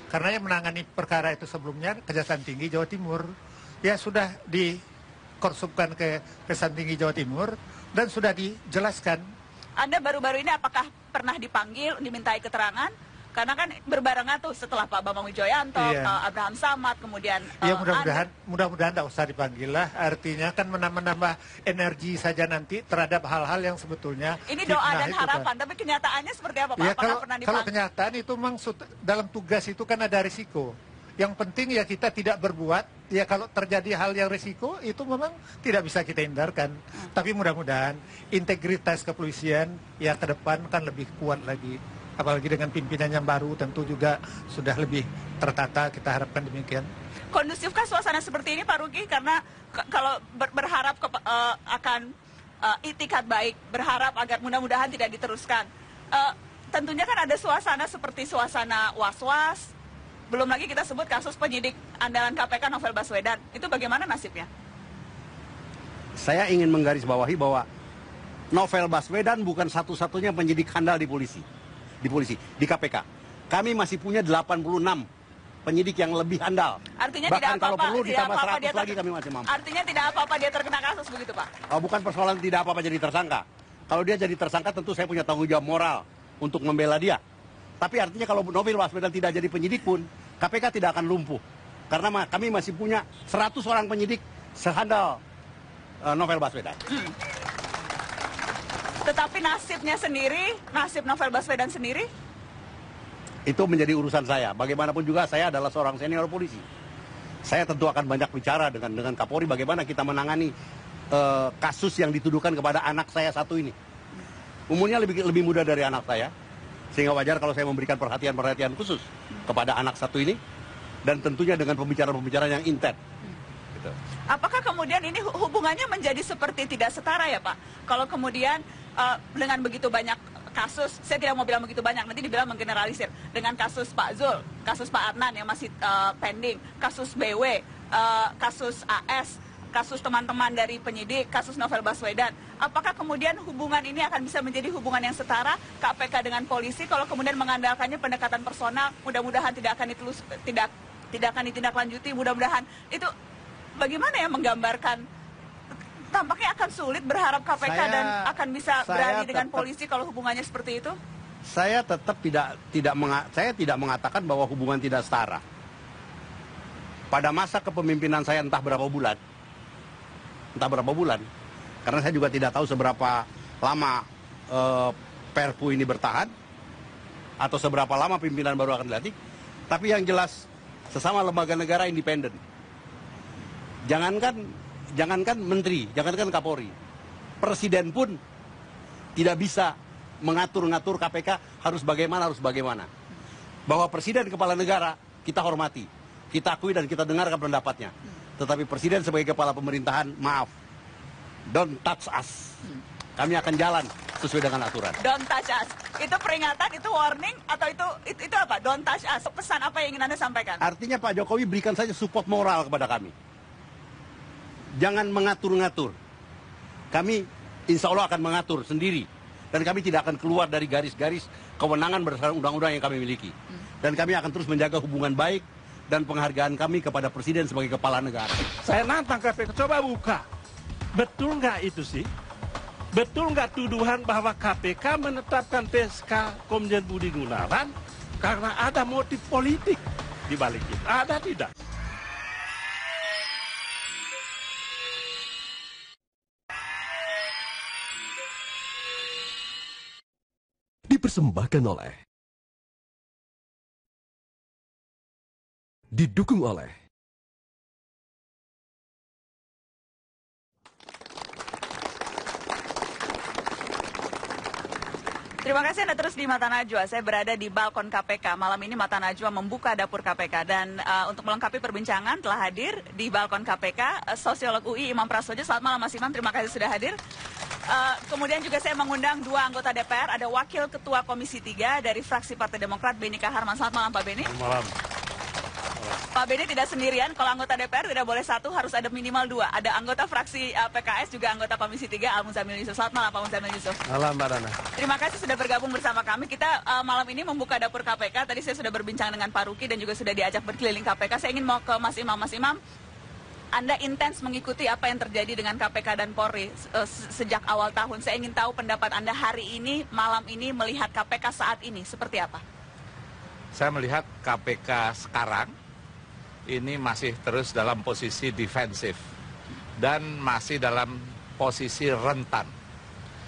karena yang menangani perkara itu sebelumnya Kejaksaan Tinggi Jawa Timur. Ya sudah dikorsupkan ke Kejaksaan Tinggi Jawa Timur dan sudah dijelaskan. Anda baru-baru ini apakah pernah dipanggil, dimintai keterangan? Karena kan berbarengan tuh setelah Pak Bambang Wijoyanto, Abraham Samad, kemudian ya mudah-mudahan tidak usah dipanggil lah. Artinya kan menambah energi saja nanti terhadap hal-hal yang sebetulnya ini doa dan harapan. Tapi kenyataannya seperti apa Pak? Ya, kalau kenyataan itu memang dalam tugas itu kan ada risiko. Yang penting ya kita tidak berbuat. Ya kalau terjadi hal yang risiko itu memang tidak bisa kita hindarkan. Tapi mudah-mudahan integritas kepolisian ya ke depan kan lebih kuat lagi. Apalagi dengan pimpinan yang baru tentu juga sudah lebih tertata, kita harapkan demikian. Kondusifkah suasana seperti ini Pak Ruki? Karena kalau berharap akan itikat baik, berharap agar mudah-mudahan tidak diteruskan. Tentunya kan ada suasana seperti suasana was-was. Belum lagi kita sebut kasus penyidik andalan KPK Novel Baswedan. Itu bagaimana nasibnya? Saya ingin menggarisbawahi bahwa Novel Baswedan bukan satu-satunya penyidik handal di polisi. Di KPK. Kami masih punya 86 penyidik yang lebih handal. Artinya bahkan tidak kalau perlu ditambah 100 lagi kami masih mampu. Artinya tidak apa-apa dia terkena kasus begitu Pak? Bukan persoalan tidak apa-apa jadi tersangka. Kalau dia jadi tersangka tentu saya punya tanggung jawab moral untuk membela dia. Tapi artinya kalau Novel Baswedan tidak jadi penyidik pun, KPK tidak akan lumpuh. Karena kami masih punya 100 orang penyidik sehandal Novel Baswedan. Tetapi nasibnya sendiri, nasib Novel Baswedan sendiri? itu menjadi urusan saya. Bagaimanapun juga saya adalah seorang senior polisi. Saya tentu akan banyak bicara dengan Kapolri bagaimana kita menangani kasus yang dituduhkan kepada anak saya satu ini. Umurnya lebih muda dari anak saya, sehingga wajar kalau saya memberikan perhatian khusus kepada anak satu ini, dan tentunya dengan pembicaraan yang intens. Gitu. Apakah kemudian ini hubungannya menjadi seperti tidak setara ya Pak? Kalau kemudian dengan begitu banyak kasus, saya tidak mau bilang begitu banyak, nanti dibilang menggeneralisir. Dengan kasus Pak Zul, kasus Pak Adnan yang masih pending, kasus BW, kasus AS, kasus teman-teman dari penyidik, kasus Novel Baswedan. Apakah kemudian hubungan ini akan bisa menjadi hubungan yang setara KPK dengan polisi kalau kemudian mengandalkannya pendekatan personal, mudah-mudahan tidak akan ditindaklanjuti, mudah-mudahan itu bagaimana ya menggambarkan? Tampaknya akan sulit berharap KPK dan akan bisa berani dengan polisi kalau hubungannya seperti itu? Saya tetap tidak mengatakan bahwa hubungan tidak setara. Pada masa kepemimpinan saya entah berapa bulan, karena saya juga tidak tahu seberapa lama Perpu ini bertahan, atau seberapa lama pimpinan baru akan dilantik, tapi yang jelas sesama lembaga negara independen. Jangankan menteri, jangankan Kapolri, presiden pun tidak bisa mengatur-ngatur KPK harus bagaimana. Bahwa presiden kepala negara kita hormati, kita akui dan kita dengarkan pendapatnya. Tetapi presiden sebagai kepala pemerintahan, maaf, don't touch us. Kami akan jalan sesuai dengan aturan. Don't touch us. Itu peringatan, itu warning, atau itu apa? Don't touch us. Pesan apa yang ingin Anda sampaikan? Artinya Pak Jokowi berikan saja support moral kepada kami. Jangan mengatur-ngatur. Kami insya Allah akan mengatur sendiri. Dan kami tidak akan keluar dari garis-garis kewenangan berdasarkan undang-undang yang kami miliki. Dan kami akan terus menjaga hubungan baik dan penghargaan kami kepada Presiden sebagai kepala negara. Saya nantang KPK, coba buka. Betul nggak itu sih? Betul nggak tuduhan bahwa KPK menetapkan PSK Komjen Budi Gunawan karena ada motif politik di balik itu? Ada tidak? Dipersembahkan oleh, didukung oleh Terima kasih Anda terus di Mata Najwa. Saya berada di balkon KPK. Malam ini Mata Najwa membuka dapur KPK. Dan untuk melengkapi perbincangan telah hadir di balkon KPK Sosiolog UI Imam Prasojo. Selamat malam Mas Imam, terima kasih sudah hadir. Kemudian juga saya mengundang dua anggota DPR. Ada Wakil Ketua Komisi 3 dari fraksi Partai Demokrat, Beni Kaharman. Selamat malam Pak Beni. Malam. Pak Beni tidak sendirian, kalau anggota DPR tidak boleh satu, harus ada minimal dua. Ada anggota fraksi PKS, juga anggota Komisi 3, Al Muzamil Yusuf. Selamat malam Pak Muzamil Yusuf. Malam Mbak Rana. Terima kasih sudah bergabung bersama kami. Kita malam ini membuka dapur KPK. Tadi saya sudah berbincang dengan Pak Ruki dan juga sudah diajak berkeliling KPK. Saya ingin mau ke Mas Imam. Mas Imam, Anda intens mengikuti apa yang terjadi dengan KPK dan Polri sejak awal tahun. Saya ingin tahu pendapat Anda hari ini, malam ini, melihat KPK saat ini seperti apa? Saya melihat KPK sekarang ini masih terus dalam posisi defensif dan masih dalam posisi rentan.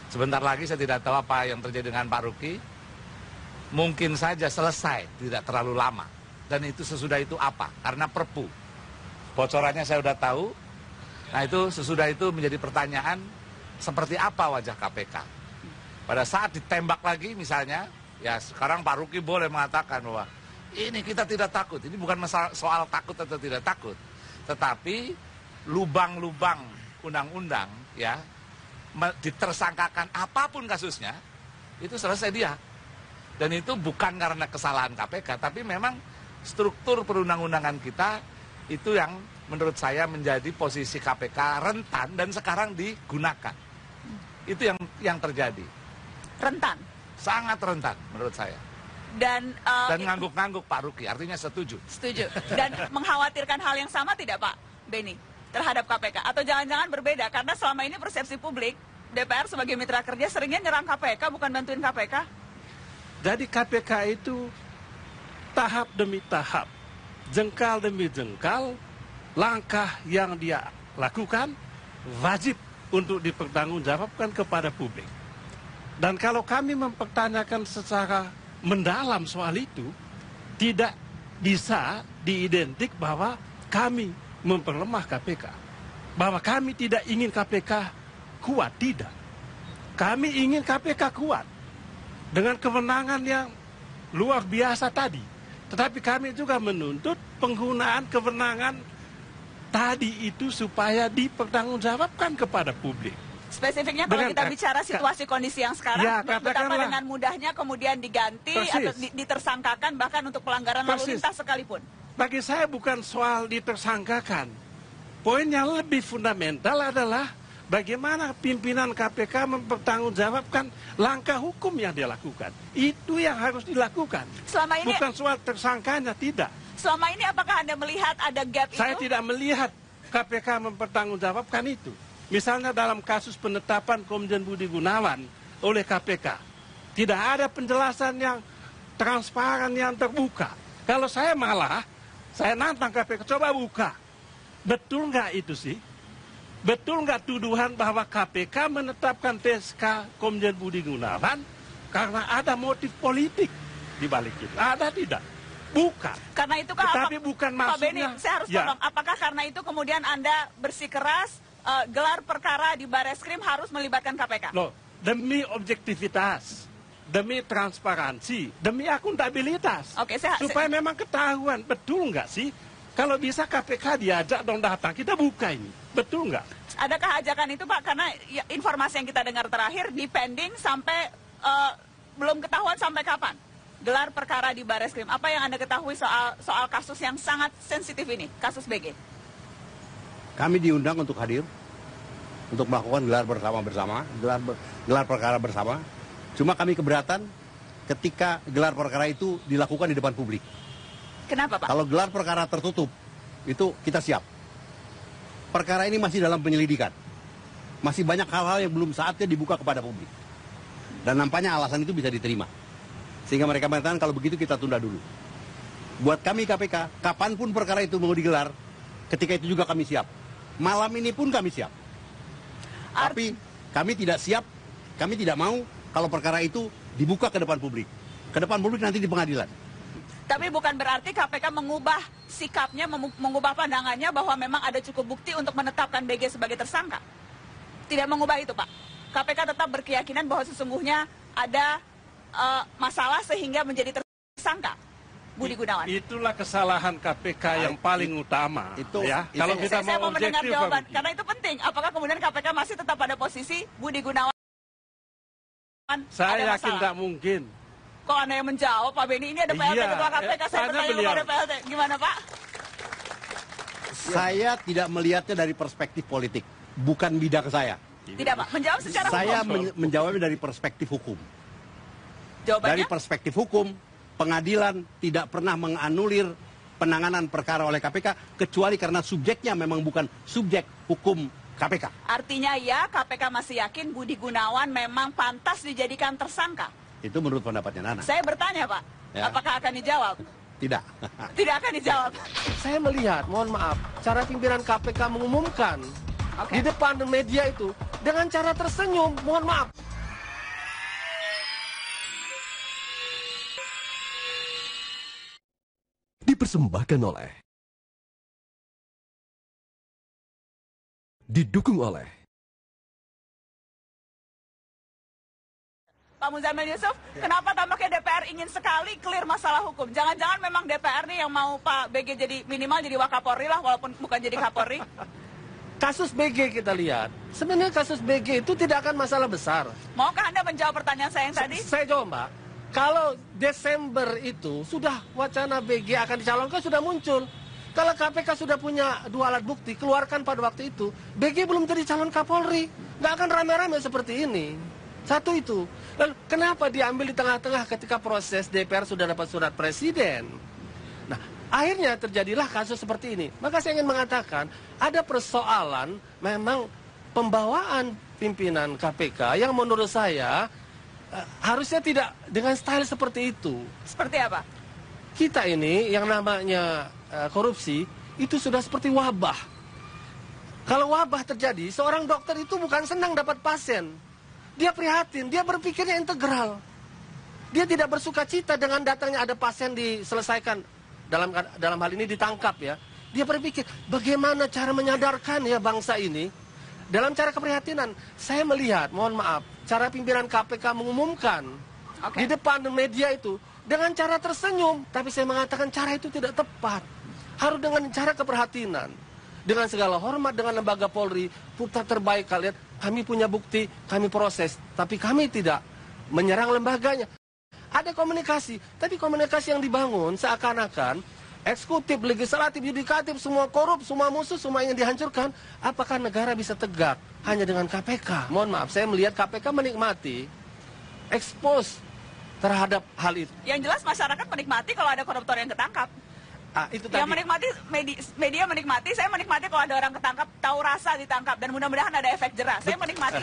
Sebentar lagi saya tidak tahu apa yang terjadi dengan Pak Ruki. Mungkin saja selesai, tidak terlalu lama. Dan itu sesudah itu apa? Karena Perpu. Bocorannya saya sudah tahu. Nah itu sesudah itu menjadi pertanyaan seperti apa wajah KPK. Pada saat ditembak lagi misalnya, ya sekarang Pak Ruki boleh mengatakan bahwa ini kita tidak takut, ini bukan masalah soal takut atau tidak takut, tetapi lubang-lubang undang-undang ya ditersangkakan apapun kasusnya itu selesai dia. Dan itu bukan karena kesalahan KPK, tapi memang struktur perundang-undangan kita itu yang menurut saya menjadi posisi KPK rentan dan sekarang digunakan. Itu yang terjadi. Rentan? Sangat rentan menurut saya. Dan ngangguk-ngangguk Pak Ruki, artinya setuju. Setuju. Dan mengkhawatirkan hal yang sama tidak Pak Beni terhadap KPK? Atau jangan-jangan berbeda? Karena selama ini persepsi publik, DPR sebagai mitra kerja seringnya nyerang KPK, bukan bantuin KPK. Jadi KPK itu tahap demi tahap, jengkal demi jengkal, langkah yang dia lakukan wajib untuk dipertanggungjawabkan kepada publik. Dan kalau kami mempertanyakan secara mendalam soal itu, tidak bisa diidentik bahwa kami memperlemah KPK. Bahwa kami tidak ingin KPK kuat, tidak. Kami ingin KPK kuat dengan kewenangan yang luar biasa tadi. Tetapi kami juga menuntut penggunaan kewenangan tadi itu supaya dipertanggungjawabkan kepada publik. Spesifiknya kalau kita bicara situasi kondisi yang sekarang, ya, betapa dengan mudahnya kemudian diganti atau ditersangkakan bahkan untuk pelanggaran lalu lintas sekalipun. Bagi saya bukan soal ditersangkakan. Poin yang lebih fundamental adalah bagaimana pimpinan KPK mempertanggungjawabkan langkah hukum yang dia lakukan. Itu yang harus dilakukan. Selama ini, bukan soal tersangkanya, tidak. Selama ini apakah Anda melihat ada gap itu? Saya tidak melihat KPK mempertanggungjawabkan itu. Misalnya dalam kasus penetapan Komjen Budi Gunawan oleh KPK. Tidak ada penjelasan yang transparan, yang terbuka. Kalau saya malah, saya nantang KPK, coba buka. Betul nggak itu sih? Betul nggak tuduhan bahwa KPK menetapkan TSK Komjen Budi Gunawan karena ada motif politik di balik itu? Ada tidak? Bukan. Karena itu tetapi bukan maksudnya. Pak Beni, saya harus potong. Apakah karena itu kemudian Anda bersikeras gelar perkara di Bareskrim harus melibatkan KPK? Loh, demi objektivitas, demi transparansi, demi akuntabilitas. Oke, supaya memang ketahuan, betul nggak sih? Kalau bisa KPK diajak dong datang, kita buka ini. Betul nggak? Adakah ajakan itu Pak? Karena informasi yang kita dengar terakhir dipending sampai belum ketahuan sampai kapan? Gelar perkara di Bareskrim. Apa yang Anda ketahui soal kasus yang sangat sensitif ini, kasus BG? Kami diundang untuk hadir, untuk melakukan gelar perkara bersama. Cuma kami keberatan ketika gelar perkara itu dilakukan di depan publik. Kenapa Pak? Kalau gelar perkara tertutup, itu kita siap. Perkara ini masih dalam penyelidikan. Masih banyak hal-hal yang belum saatnya dibuka kepada publik. Dan nampaknya alasan itu bisa diterima. Sehingga mereka mengatakan kalau begitu kita tunda dulu. Buat kami KPK, kapanpun perkara itu mau digelar, ketika itu juga kami siap. Malam ini pun kami siap. Tapi kami tidak siap, kami tidak mau kalau perkara itu dibuka ke depan publik. Ke depan publik nanti di pengadilan. Tapi bukan berarti KPK mengubah sikapnya, mengubah pandangannya bahwa memang ada cukup bukti untuk menetapkan BG sebagai tersangka. Tidak mengubah itu Pak. KPK tetap berkeyakinan bahwa sesungguhnya ada masalah sehingga menjadi tersangka. Budi Gunawan. Itulah kesalahan KPK yang paling utama. Kalau kita saya mau mendengar objektif, jawaban, karena itu penting. Apakah kemudian KPK masih tetap pada posisi Budi Gunawan? Saya yakin tak mungkin. Kok Anda yang menjawab, Pak Beni? Ini ada PLT Ketua KPK, saya bertanya kepada PLT. Gimana Pak? Saya tidak melihatnya dari perspektif politik. Bukan bidang saya. Tidak Pak, menjawab secara hukum. Saya menjawabnya dari perspektif hukum. Jawabannya? Dari perspektif hukum, pengadilan tidak pernah menganulir penanganan perkara oleh KPK kecuali karena subjeknya memang bukan subjek hukum KPK. Artinya ya, KPK masih yakin Budi Gunawan memang pantas dijadikan tersangka. Itu menurut pendapatnya Nana. Saya bertanya Pak, apakah akan dijawab? Tidak. Tidak akan dijawab. Saya melihat, mohon maaf, cara pimpinan KPK mengumumkan di depan media itu dengan cara tersenyum, mohon maaf. Dipersembahkan oleh, didukung oleh Pak Muzamil Yusuf, kenapa tampaknya DPR ingin sekali clear masalah hukum? Jangan-jangan memang DPR nih yang mau Pak BG jadi minimal jadi Wakapolri lah, walaupun bukan jadi Kapolri? Kasus BG kita lihat, sebenarnya kasus BG itu tidak akan masalah besar. Maukah Anda menjawab pertanyaan saya yang tadi? Saya jawab Mbak. Kalau Desember itu sudah wacana BG akan dicalonkan sudah muncul. Kalau KPK sudah punya 2 alat bukti, keluarkan pada waktu itu. BG belum jadi calon Kapolri. Nggak akan rame-rame seperti ini. Satu itu. Lalu kenapa diambil di tengah-tengah ketika proses DPR sudah dapat surat presiden? Nah, akhirnya terjadilah kasus seperti ini. Maka saya ingin mengatakan, ada persoalan memang pembawaan pimpinan KPK yang menurut saya harusnya tidak dengan style seperti itu. Seperti apa? Kita ini yang namanya korupsi itu sudah seperti wabah. Kalau wabah terjadi, seorang dokter itu bukan senang dapat pasien. Dia prihatin, dia berpikirnya integral. Dia tidak bersuka cita dengan datangnya ada pasien diselesaikan, dalam hal ini ditangkap ya. Dia berpikir, bagaimana cara menyadarkan ya bangsa ini. Dalam cara keprihatinan, saya melihat, mohon maaf, cara pimpinan KPK mengumumkan di depan media itu dengan cara tersenyum. Tapi saya mengatakan cara itu tidak tepat. Harus dengan cara keprihatinan. Dengan segala hormat dengan lembaga Polri, putra terbaik kalian, kami punya bukti, kami proses. Tapi kami tidak menyerang lembaganya. Ada komunikasi, tapi komunikasi yang dibangun seakan-akan eksekutif, legislatif, yudikatif, semua korup, semua musuh, semua yang dihancurkan. Apakah negara bisa tegak hanya dengan KPK? Mohon maaf, saya melihat KPK menikmati expose terhadap hal itu. Yang jelas masyarakat menikmati kalau ada koruptor yang ketangkap. Itu tadi. Yang menikmati, media menikmati, saya menikmati kalau ada orang ketangkap, tahu rasa ditangkap, dan mudah-mudahan ada efek jerah. Saya menikmati.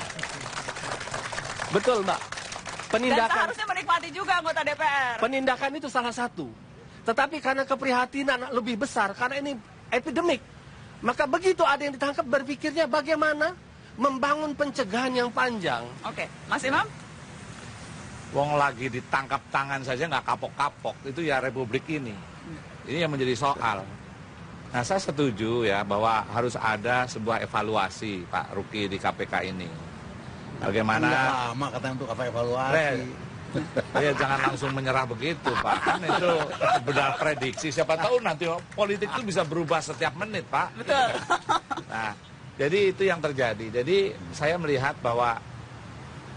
Betul, Mbak. Dan seharusnya menikmati juga anggota DPR. Penindakan itu salah satu. Tetapi karena keprihatinan lebih besar, karena ini epidemik, maka begitu ada yang ditangkap berpikirnya bagaimana membangun pencegahan yang panjang. Oke, Mas Imam? Wong lagi ditangkap tangan saja nggak kapok-kapok, itu ya republik ini. Ini yang menjadi soal. Nah, saya setuju ya bahwa harus ada sebuah evaluasi Pak Ruki di KPK ini. Bagaimana? Lama katanya untuk apa evaluasi. Ya jangan langsung menyerah begitu Pak. Kan itu benar prediksi. Siapa tahu nanti politik itu bisa berubah setiap menit Pak. Betul. Nah, jadi itu yang terjadi. Jadi saya melihat bahwa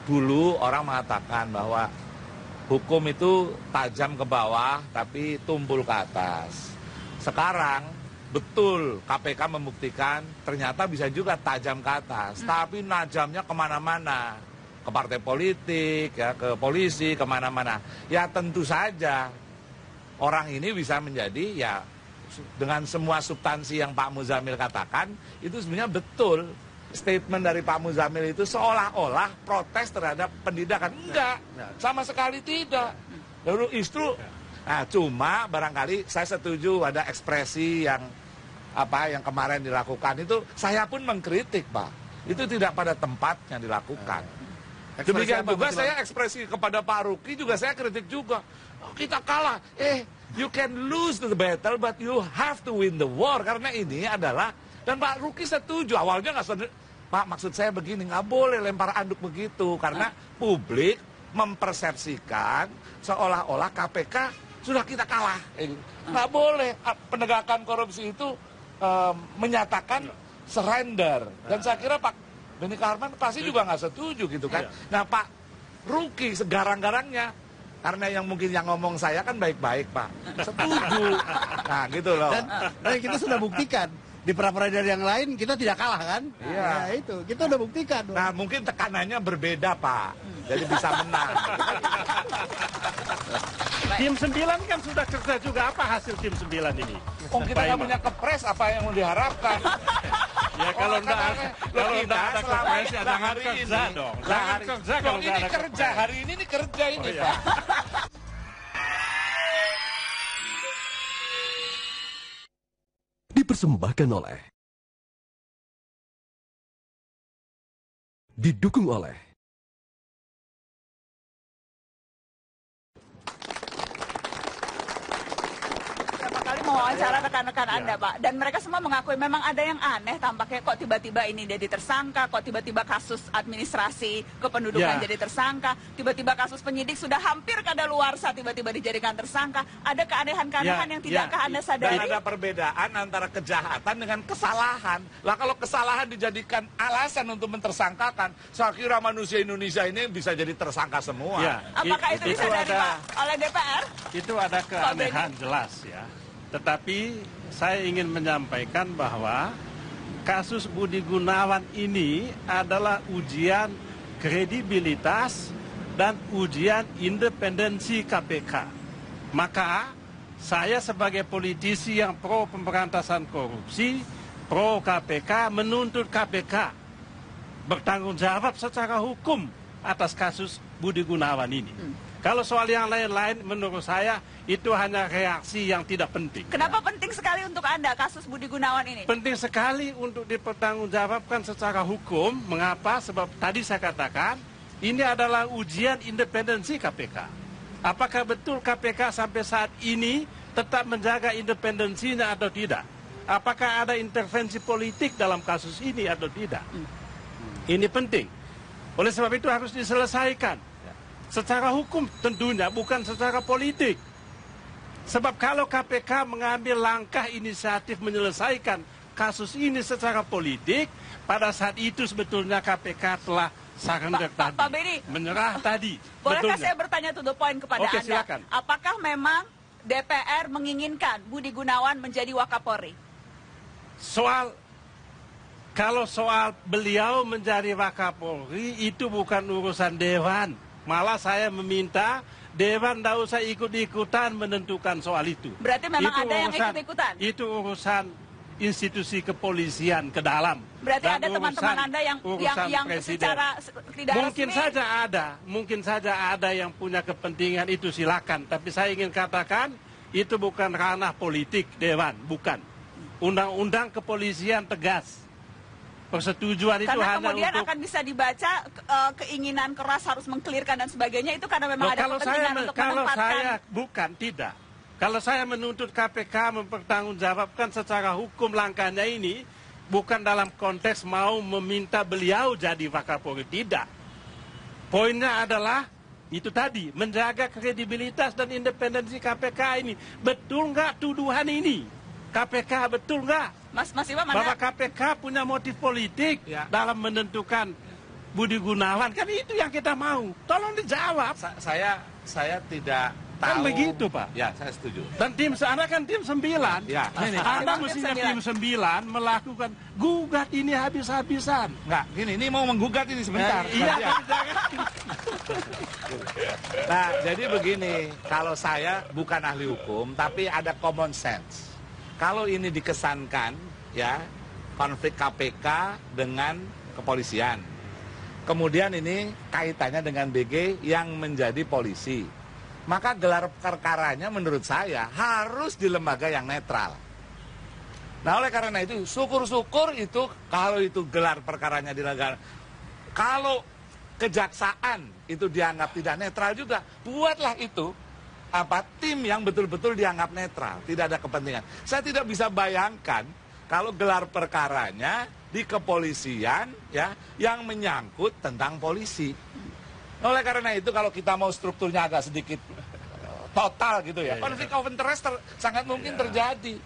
dulu orang mengatakan bahwa hukum itu tajam ke bawah tapi tumpul ke atas. Sekarang betul KPK membuktikan ternyata bisa juga tajam ke atas, tapi najamnya kemana-mana, ke partai politik, ya, ke polisi, kemana-mana. Ya tentu saja orang ini bisa menjadi ya dengan semua substansi yang Pak Muzamil katakan itu sebenarnya betul. Statement dari Pak Muzamil itu seolah-olah protes terhadap pendidikan. Enggak, sama sekali tidak. Lalu justru, nah cuma barangkali saya setuju ada ekspresi yang yang kemarin dilakukan itu, saya pun mengkritik Pak. Itu tidak pada tempatnya dilakukan. Demikian juga saya ekspresi kepada Pak Ruki juga saya kritik juga. Oh, kita kalah, you can lose the battle but you have to win the war. Karena ini adalah, dan Pak Ruki setuju, awalnya nggak setuju. Pak, maksud saya begini, nggak boleh lempar anduk begitu. Karena publik mempersepsikan seolah-olah KPK sudah kita kalah. Nggak boleh, penegakan korupsi itu menyatakan surrender. Dan saya kira Pak Benny Kaharman pasti juga nggak setuju gitu kan. Nah Pak Ruki segarang-garangnya, karena yang mungkin yang ngomong saya kan baik-baik Pak, setuju. Nah gitu loh. Dan kita sudah buktikan di pra-peradilan yang lain kita tidak kalah kan? Iya. Ya, itu kita udah buktikan. Nah mungkin tekanannya berbeda Pak, jadi bisa menang. Tim 9 kan sudah kerja juga, apa hasil tim 9 ini? Kita nggak punya kepres, apa yang mau diharapkan? Ya kalau enggak ada kepres ya jangan kerja dong. Jangan kerja kalau nggak ada kerja, hari ini kerja ini Pak. Dipersembahkan oleh, didukung oleh mewawancara rekan-rekan Anda, Pak. Dan mereka semua mengakui memang ada yang aneh tampaknya, kok tiba-tiba ini jadi tersangka, kok tiba-tiba kasus administrasi kependudukan jadi tersangka, tiba-tiba kasus penyidik sudah hampir kadaluarsa tiba-tiba dijadikan tersangka. Ada keanehan-keanehan yang tidakkah Anda sadari? Dan ada perbedaan antara kejahatan dengan kesalahan. Lah kalau kesalahan dijadikan alasan untuk mentersangkakan, saya kira manusia Indonesia ini bisa jadi tersangka semua. Apakah itu disadari Pak oleh DPR? Itu ada keanehan jelas ya. Tetapi saya ingin menyampaikan bahwa kasus Budi Gunawan ini adalah ujian kredibilitas dan ujian independensi KPK. Maka saya sebagai politisi yang pro pemberantasan korupsi, pro KPK, menuntut KPK bertanggung jawab secara hukum atas kasus Budi Gunawan ini. Kalau soal yang lain-lain menurut saya itu hanya reaksi yang tidak penting. Kenapa penting sekali untuk Anda kasus Budi Gunawan ini? Penting sekali untuk dipertanggungjawabkan secara hukum. Mengapa? Sebab tadi saya katakan ini adalah ujian independensi KPK. Apakah betul KPK sampai saat ini tetap menjaga independensinya atau tidak? Apakah ada intervensi politik dalam kasus ini atau tidak? Ini penting. Oleh sebab itu harus diselesaikan. Secara hukum tentunya, bukan secara politik. Sebab kalau KPK mengambil langkah inisiatif menyelesaikan kasus ini secara politik, pada saat itu sebetulnya KPK telah surrender tadi. Pak Benny, menyerah tadi. Bolehkah saya bertanya to the point kepada Oke, Anda? silakan. Apakah memang DPR menginginkan Budi Gunawan menjadi Wakapolri? Kalau soal beliau menjadi Wakapolri itu bukan urusan Dewan. Malah saya meminta Dewan tidak usah ikut-ikutan menentukan soal itu. Berarti memang ada yang ikut-ikutan? Itu urusan institusi kepolisian ke dalam. Berarti ada teman-teman Anda yang secara tidak mungkin saja ada yang punya kepentingan itu, silakan. Tapi saya ingin katakan itu bukan ranah politik Dewan, bukan. Undang-undang kepolisian tegas. Persetujuan itu karena hanya kemudian untuk... akan bisa dibaca keinginan keras harus mengkelirkan dan sebagainya itu karena memang ada kepentingan untuk menempatkan. Tidak. Kalau saya menuntut KPK mempertanggungjawabkan secara hukum langkahnya ini, bukan dalam konteks mau meminta beliau jadi Wakapolri, tidak. Poinnya adalah itu tadi, menjaga kredibilitas dan independensi KPK ini. Betul nggak tuduhan ini? KPK betul nggak? Mas Imam, bahwa KPK punya motif politik dalam menentukan Budi Gunawan, kan itu yang kita mau. Tolong dijawab. Saya tidak tahu. Kan begitu, Pak. Ya, saya setuju. Dan Anda kan tim 9. Ya. Anda mestinya tim 9 melakukan gugat ini habis-habisan. Enggak, gini, ini mau menggugat ini sebentar. Iya. Nah, jadi begini, kalau saya bukan ahli hukum, tapi ada common sense. Kalau ini dikesankan, ya, konflik KPK dengan kepolisian. Kemudian ini kaitannya dengan BG yang menjadi polisi. Maka gelar perkaranya menurut saya harus di lembaga yang netral. Nah, oleh karena itu, syukur-syukur itu kalau itu gelar perkaranya di lembaga. Kalau kejaksaan itu dianggap tidak netral juga, buatlah itu tim yang betul-betul dianggap netral, tidak ada kepentingan. Saya tidak bisa bayangkan kalau gelar perkaranya di kepolisian, ya, yang menyangkut tentang polisi. Oleh karena itu kalau kita mau strukturnya agak sedikit total gitu ya, konflik of interest sangat mungkin terjadi.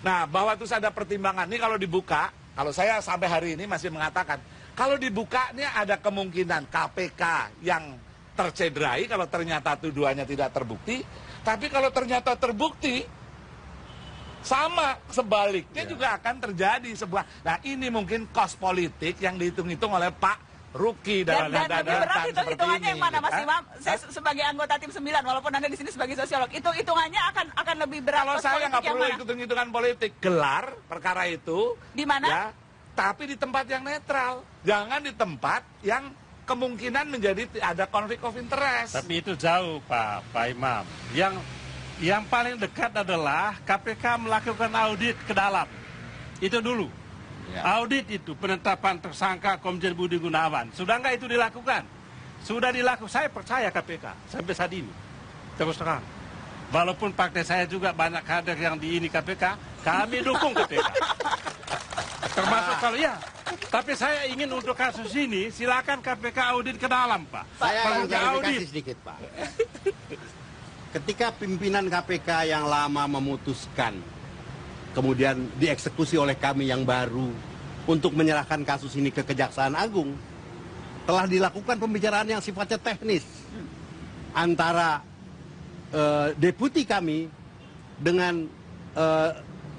Nah, bahwa terus ada pertimbangan ini kalau dibuka, kalau saya sampai hari ini masih mengatakan kalau dibuka ini ada kemungkinan KPK yang tercederai kalau ternyata tuduhannya tidak terbukti, tapi kalau ternyata terbukti sama sebaliknya juga akan terjadi sebuah. Nah, ini mungkin cost politik yang dihitung-hitung oleh Pak Ruki dan lebih berat hitungannya yang mana, Mas Imam? Saya sebagai anggota tim 9, walaupun Anda di sini sebagai sosiolog, itu hitungannya akan lebih berat. Kalau saya nggak perlu hitung-hitungan politik, gelar perkara itu di mana? Ya, tapi di tempat yang netral, jangan di tempat yang kemungkinan menjadi ada konflik of interest. Tapi itu jauh, Pak Imam. Yang paling dekat adalah KPK melakukan audit ke dalam. Itu dulu. Ya. Audit itu penetapan tersangka Komjen Budi Gunawan. Sudah nggak itu dilakukan? Sudah dilakukan. Saya percaya KPK sampai saat ini. Terus terang. Walaupun partai saya juga banyak kader yang di ini KPK, kami dukung KPK. Termasuk kalau ya. Tapi saya ingin untuk kasus ini, silakan KPK audit ke dalam, Pak. Saya akan klarifikasi sedikit, Pak. Ketika pimpinan KPK yang lama memutuskan, kemudian dieksekusi oleh kami yang baru untuk menyerahkan kasus ini ke Kejaksaan Agung, telah dilakukan pembicaraan yang sifatnya teknis antara deputi kami dengan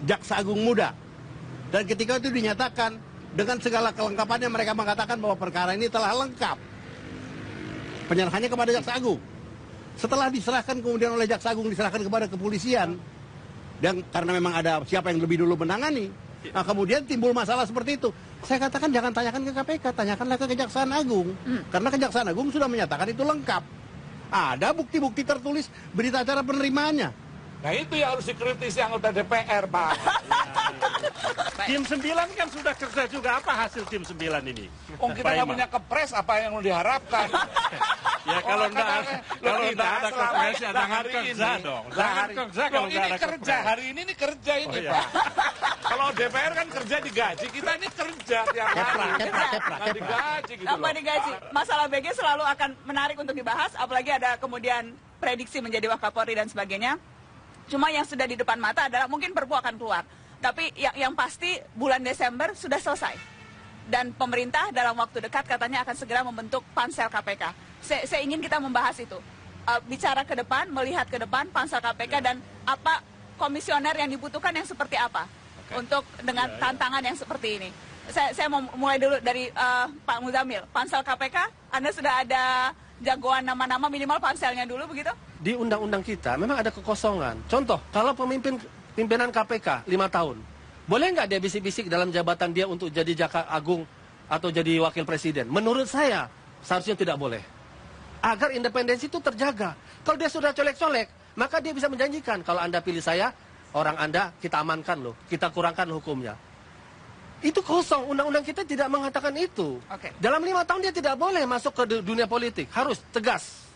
Jaksa Agung Muda. Dan ketika itu dinyatakan dengan segala kelengkapannya, mereka mengatakan bahwa perkara ini telah lengkap. Penyerahannya kepada Jaksa Agung. Setelah diserahkan kemudian oleh Jaksa Agung diserahkan kepada kepolisian, dan karena memang ada siapa yang lebih dulu menangani, nah kemudian timbul masalah seperti itu. Saya katakan jangan tanyakan ke KPK, tanyakanlah ke Kejaksaan Agung. Karena Kejaksaan Agung sudah menyatakan itu lengkap. Ada bukti-bukti tertulis berita acara penerimaannya. Nah, itu yang harus dikritisi anggota DPR, Pak. Tim 9 kan sudah kerja juga. Apa hasil tim 9 ini? Kita nggak punya kepres, apa yang mau diharapkan? Ya kalau enggak ada konferensi ada hari kerja ini, dong. Jangan kerja kalau ini enggak ada kerja konferensi. hari ini kerja ini Oh, iya. Pak. Kalau DPR kan kerja digaji, kita ini kerja tiap hari. Nggak digaji gitu Apa loh. digaji? Masalah BG selalu akan menarik untuk dibahas, apalagi ada kemudian prediksi menjadi Wakapolri dan sebagainya. Cuma yang sudah di depan mata adalah mungkin Perpu akan keluar. Tapi yang pasti bulan Desember sudah selesai. Dan pemerintah dalam waktu dekat katanya akan segera membentuk pansel KPK. Saya ingin kita membahas itu. Bicara ke depan, melihat ke depan pansel KPK dan apa komisioner yang dibutuhkan yang seperti apa. Untuk dengan tantangan yang seperti ini. Saya mau mulai dulu dari Pak Muzamil. Pansel KPK, Anda sudah ada jagoan nama-nama minimal panselnya dulu begitu? Di undang-undang kita memang ada kekosongan. Contoh, kalau pimpinan KPK 5 tahun, boleh nggak dia bisik-bisik dalam jabatan dia untuk jadi Jaksa Agung atau jadi wakil presiden? Menurut saya, seharusnya tidak boleh. Agar independensi itu terjaga. Kalau dia sudah colek-colek, maka dia bisa menjanjikan, kalau Anda pilih saya, orang Anda kita amankan loh, kita kurangkan hukumnya. Itu kosong, undang-undang kita tidak mengatakan itu. Dalam 5 tahun dia tidak boleh masuk ke dunia politik, harus tegas.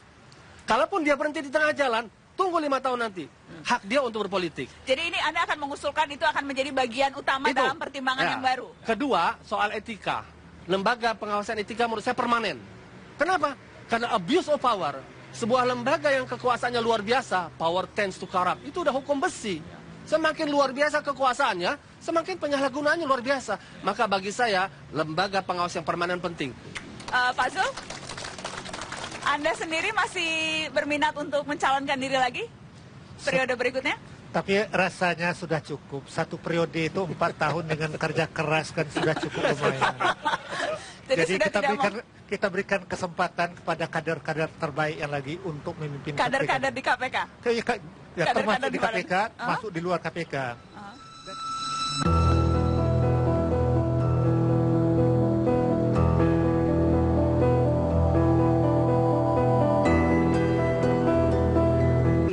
Kalaupun dia berhenti di tengah jalan, tunggu 5 tahun nanti. Hak dia untuk berpolitik. Jadi ini Anda akan mengusulkan itu akan menjadi bagian utama dalam pertimbangan yang baru? Kedua, soal etika. Lembaga pengawasan etika menurut saya permanen. Kenapa? Karena abuse of power. Sebuah lembaga yang kekuasaannya luar biasa, power tends to corrupt. Itu udah hukum besi. Semakin luar biasa kekuasaannya, semakin penyalahgunaannya luar biasa. Maka bagi saya, lembaga pengawas yang permanen penting. Pak Zul, Anda sendiri masih berminat untuk mencalonkan diri lagi periode berikutnya? Tapi rasanya sudah cukup. 1 periode itu 4 tahun dengan kerja keras kan sudah cukup lumayan. Jadi kita berikan kesempatan kepada kader-kader terbaik yang lagi untuk memimpin kader-kader di KPK? Ya, termasuk di KPK, masuk di luar KPK.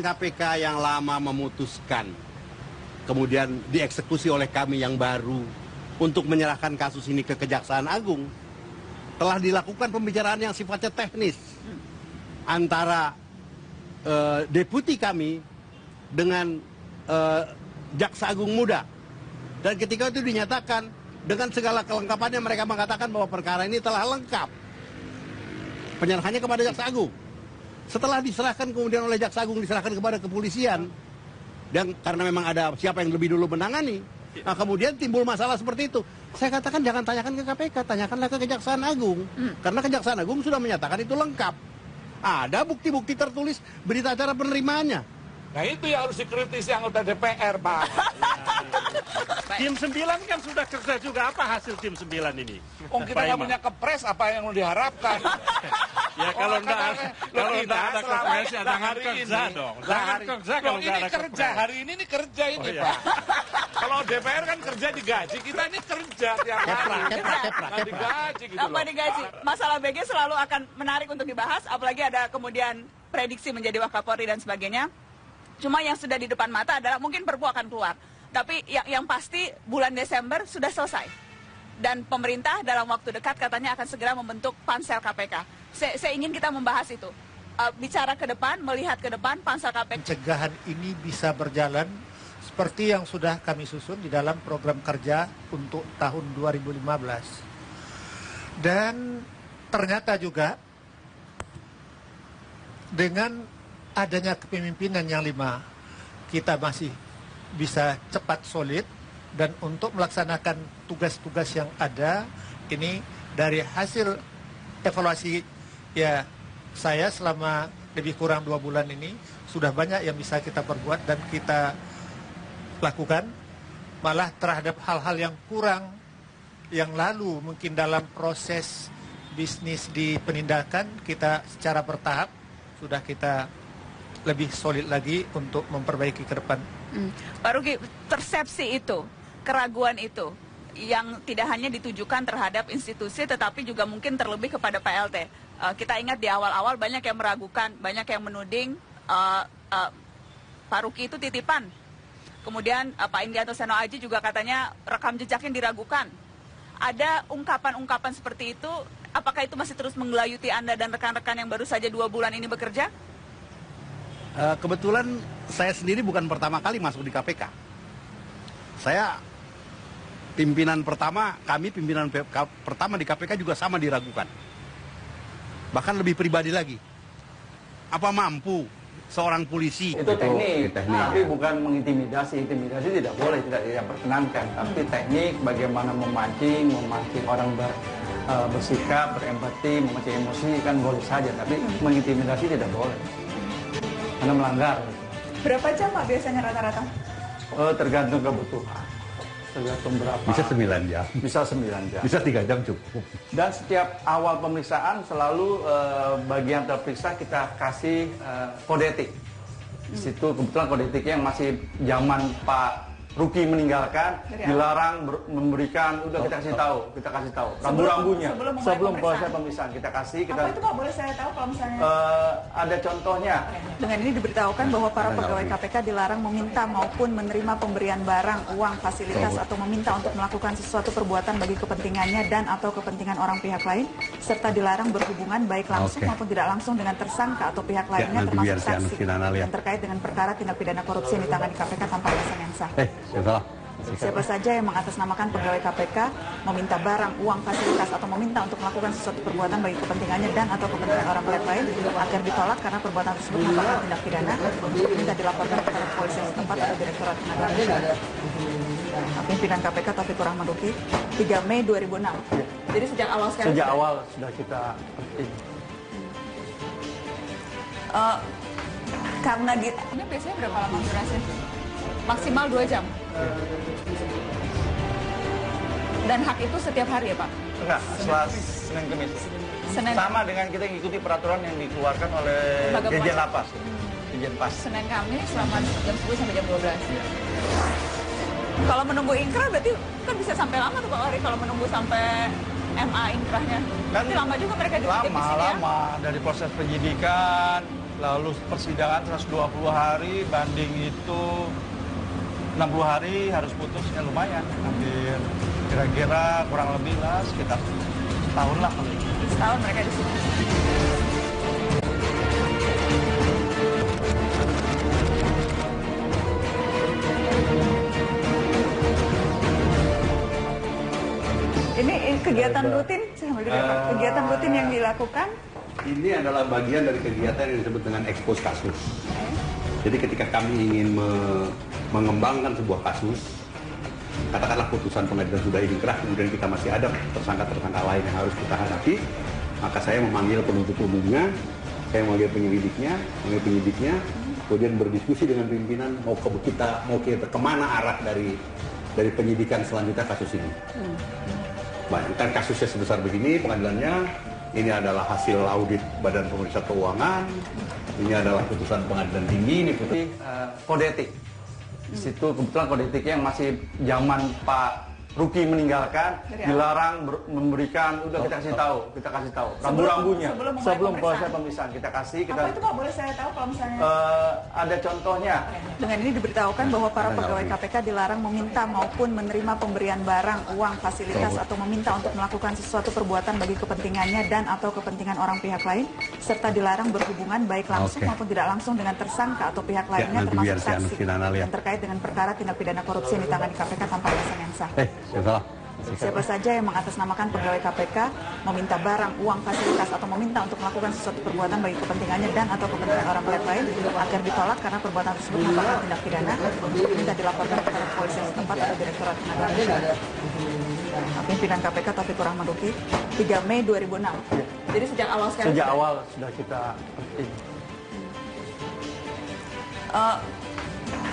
KPK yang lama memutuskan, kemudian dieksekusi oleh kami yang baru untuk menyerahkan kasus ini ke Kejaksaan Agung, telah dilakukan pembicaraan yang sifatnya teknis antara deputi kami dengan Jaksa Agung Muda. Dan ketika itu dinyatakan dengan segala kelengkapannya, mereka mengatakan bahwa perkara ini telah lengkap. Penyerahannya kepada Jaksa Agung. Setelah diserahkan kemudian oleh Jaksa Agung diserahkan kepada kepolisian, dan karena memang ada siapa yang lebih dulu menangani, nah kemudian timbul masalah seperti itu. Saya katakan jangan tanyakan ke KPK, tanyakanlah ke Kejaksaan Agung. Karena Kejaksaan Agung sudah menyatakan itu lengkap. Ada bukti-bukti tertulis berita acara penerimaannya. Nah itu yang harus dikritisi anggota DPR, Pak. Tim 9 kan sudah kerja juga. Apa hasil tim 9 ini? Kita nggak punya kepres, apa yang diharapkan? Ya kalau enggak ada konferensi ada hari kerja ini, dong. Jangan kerja kalau enggak ada kerja hari ini kerja ini Pak. Kalau DPR kan kerja digaji, kita ini kerja tiap hari. Nggak digaji gitu Apa loh. digaji? Masalah BG selalu akan menarik untuk dibahas, apalagi ada kemudian prediksi menjadi Wakapolri dan sebagainya. Cuma yang sudah di depan mata adalah mungkin Perpu akan keluar. Tapi yang pasti bulan Desember sudah selesai. Dan pemerintah dalam waktu dekat katanya akan segera membentuk pansel KPK. Saya ingin kita membahas itu. Bicara ke depan, melihat ke depan pansel KPK. Pencegahan ini bisa berjalan seperti yang sudah kami susun di dalam program kerja untuk tahun 2015. Dan ternyata juga dengan adanya kepemimpinan yang 5, kita masih bisa cepat solid. Dan untuk melaksanakan tugas-tugas yang ada, ini dari hasil evaluasi ya saya selama lebih kurang 2 bulan ini, sudah banyak yang bisa kita perbuat dan kita lakukan. Malah terhadap hal-hal yang kurang, yang lalu mungkin dalam proses bisnis di penindakan, kita secara bertahap sudah kita lebih solid lagi untuk memperbaiki ke depan. Pak Ruki, persepsi itu, keraguan itu yang tidak hanya ditujukan terhadap institusi tetapi juga mungkin terlebih kepada PLT. Kita ingat di awal-awal banyak yang meragukan, banyak yang menuding Pak Ruki itu titipan. Kemudian Pak Indianto Seno Aji juga katanya rekam jejaknya diragukan. Ada ungkapan-ungkapan seperti itu, Apakah itu masih terus menggelayuti Anda dan rekan-rekan yang baru saja 2 bulan ini bekerja? Kebetulan saya sendiri bukan pertama kali masuk di KPK. Saya pimpinan pertama, kami pimpinan pertama di KPK juga sama diragukan. Bahkan lebih pribadi lagi. Apa mampu seorang polisi? Itu teknik, tapi bukan mengintimidasi. Intimidasi tidak boleh, tidak diperkenankan. Tapi teknik bagaimana memancing orang bersikap, berempati, memancing emosi kan boleh saja. Tapi mengintimidasi tidak boleh. Karena melanggar. Berapa jam Pak biasanya rata-rata? Tergantung kebutuhan. Tergantung berapa. Bisa 9 jam. Bisa 9 jam. Bisa 3 jam cukup. Dan setiap awal pemeriksaan selalu bagian terperiksa kita kasih kode etik. Di situ kebetulan kode etiknya yang masih zaman Pak Ruki meninggalkan, dilarang memberikan, udah kita kasih tahu, rambu-rambunya sebelum proses pemeriksaan kita kasih. Apa itu Pak, boleh saya tahu kalau misalnya? Ada contohnya. Dengan ini diberitahukan bahwa para pegawai KPK dilarang meminta maupun menerima pemberian barang, uang, fasilitas atau meminta untuk melakukan sesuatu perbuatan bagi kepentingannya dan atau kepentingan orang pihak lain, serta dilarang berhubungan baik langsung maupun tidak langsung dengan tersangka atau pihak lainnya termasuk saksi yang terkait dengan perkara tindak pidana korupsi yang ditangani KPK tanpa alasan yang sah. Siapa saja yang mengatasnamakan pegawai KPK, meminta barang, uang, fasilitas, atau meminta untuk melakukan sesuatu perbuatan bagi kepentingannya dan atau kepentingan orang lain agar ditolak karena perbuatan tersebut merupakan tindak pidana, minta dilaporkan kepada kepolisian setempat atau Direktorat Pengaduan Pidana. Pimpinan KPK Taufikur Rahman Ruki, 3 Mei 2006. Jadi sejak awal sekali? Sejak awal sudah kita karena ini biasanya berapa lama durasinya? Maksimal 2 jam? Dan hak itu setiap hari ya Pak? Enggak, Senin Kemis. Sama dengan kita mengikuti peraturan yang dikeluarkan oleh Dirjen Lapas. Dirjen Pas. Senin Kamis selama jam 10 sampai jam 12. Ya. Kalau menunggu ingkrah berarti kan bisa sampai lama tuh Pak Wari kalau menunggu sampai MA inkrahnya. Berarti lama juga mereka di sini ya? Lama, dari proses penyidikan, lalu persidangan 120 hari, banding itu 60 hari harus putus, ya lumayan. Hampir kira-kira kurang lebih lah sekitar setahun lah. Setahun mereka di sini. Ini kegiatan rutin, kegiatan rutin yang dilakukan? Ini adalah bagian dari kegiatan yang disebut dengan expose kasus. Jadi ketika kami ingin mengembangkan sebuah kasus, katakanlah putusan pengadilan sudah inkrah, kemudian kita masih ada tersangka-tersangka lain yang harus kita hadapi, maka saya memanggil penuntut umumnya, saya memanggil penyidiknya, kemudian berdiskusi dengan pimpinan mau kita kemana arah dari penyidikan selanjutnya kasus ini. Bayangkan kasusnya sebesar begini, pengadilannya ini adalah hasil audit Badan Pemeriksa Keuangan, ini adalah putusan pengadilan tinggi, ini kode etik. Di situ kebetulan kode etiknya yang masih zaman Pak Ruki meninggalkan, dilarang memberikan, udah kita kasih tahu, rambu-rambunya sebelum proses pemeriksaan kita kasih. Apa itu Pak, boleh saya tahu kalau misalnya? Ada contohnya. Dengan ini diberitahukan bahwa para pegawai KPK dilarang meminta maupun menerima pemberian barang, uang, fasilitas, atau meminta untuk melakukan sesuatu perbuatan bagi kepentingannya dan atau kepentingan orang pihak lain, serta dilarang berhubungan baik langsung maupun tidak langsung dengan tersangka atau pihak lainnya termasuk saksi yang terkait dengan perkara tindak pidana korupsi yang ditangani KPK tanpa alasan yang sah. Siapa saja yang mengatasnamakan pegawai KPK, meminta barang, uang, fasilitas, atau meminta untuk melakukan sesuatu perbuatan bagi kepentingannya dan atau kepentingan orang lain agar ditolak karena perbuatan tersebut merupakan tindak pidana, minta dilaporkan kepada kepolisian setempat atau Direktorat Pengaduan Pidana. Pimpinan KPK Taufikur Rahman Ruki, 3 Mei 2006. Jadi sejak awal sekali? Sejak awal sudah kita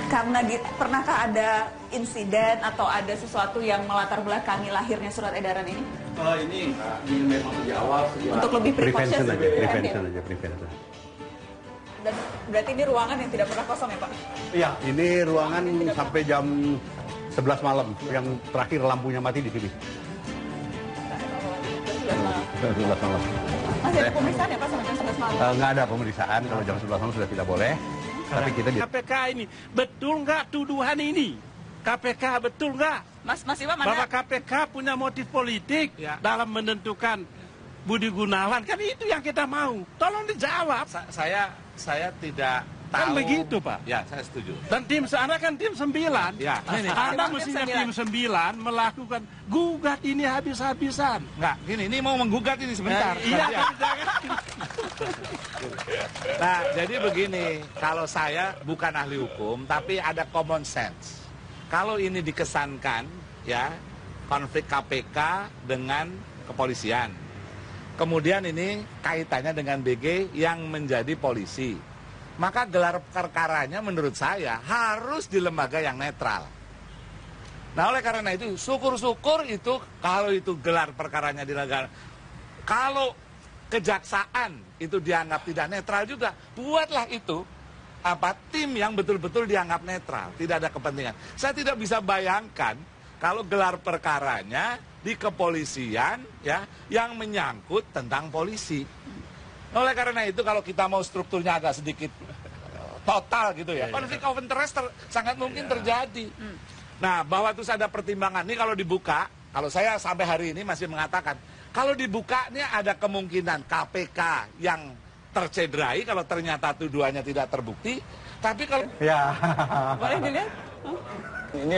karena pernahkah ada insiden atau ada sesuatu yang melatar belakangi lahirnya surat edaran ini? Ini memang sejak awal. Untuk lebih prevention aja. Dan berarti ini ruangan yang tidak pernah kosong ya Pak? Iya, ini ruangan sampai jam 11 malam. Yang terakhir lampunya mati di sini. 11 malam. Masih ada pemeriksaan ya Pak sampai jam 11 malam? Nggak ada pemeriksaan, kalau jam 11 malam sudah tidak boleh. Tapi kita KPK ini, betul nggak tuduhan ini? KPK betul nggak? Mas Iwan mana? Bahwa KPK punya motif politik dalam menentukan Budi Gunawan, kan itu yang kita mau. Tolong dijawab. Saya tidak tahu. Kan begitu, Pak. Ya, saya setuju. Dan tim Anda kan tim 9. Ya. Anda mestinya tim 9 melakukan gugat ini habis-habisan. Enggak, ini mau menggugat ini sebentar. Iya, Nah, jadi begini, kalau saya bukan ahli hukum, tapi ada common sense. Kalau ini dikesankan, ya, konflik KPK dengan kepolisian. Kemudian ini kaitannya dengan BG yang menjadi polisi. Maka gelar perkaranya menurut saya harus di lembaga yang netral. Nah, oleh karena itu, syukur-syukur itu kalau itu gelar perkaranya di lembaga. Kalau kejaksaan itu dianggap tidak netral juga, buatlah itu tim yang betul-betul dianggap netral, tidak ada kepentingan. Saya tidak bisa bayangkan kalau gelar perkaranya di kepolisian, ya, yang menyangkut tentang polisi. Oleh karena itu, kalau kita mau strukturnya agak sedikit total gitu ya, konflik of interest sangat mungkin terjadi. Nah, bahwa terus ada pertimbangan, ini kalau dibuka, kalau saya sampai hari ini masih mengatakan, kalau dibuka ini ada kemungkinan KPK yang tercederai kalau ternyata tuduhannya tidak terbukti. Tapi kalau boleh dilihat? Ini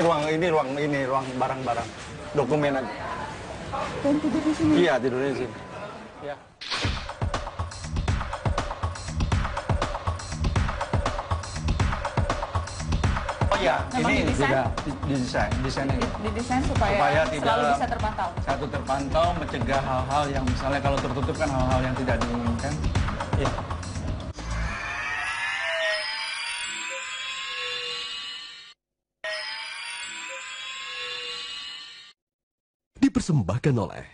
ruang barang-barang dokumen aja. Tidur di sini. Iya, tidur di sini. Ya. Oh iya, ini juga Didesain supaya tidak selalu bisa terpantau. Satu terpantau, mencegah hal-hal yang misalnya kalau tertutup kan hal-hal yang tidak diinginkan. Iya. Dipersembahkan oleh,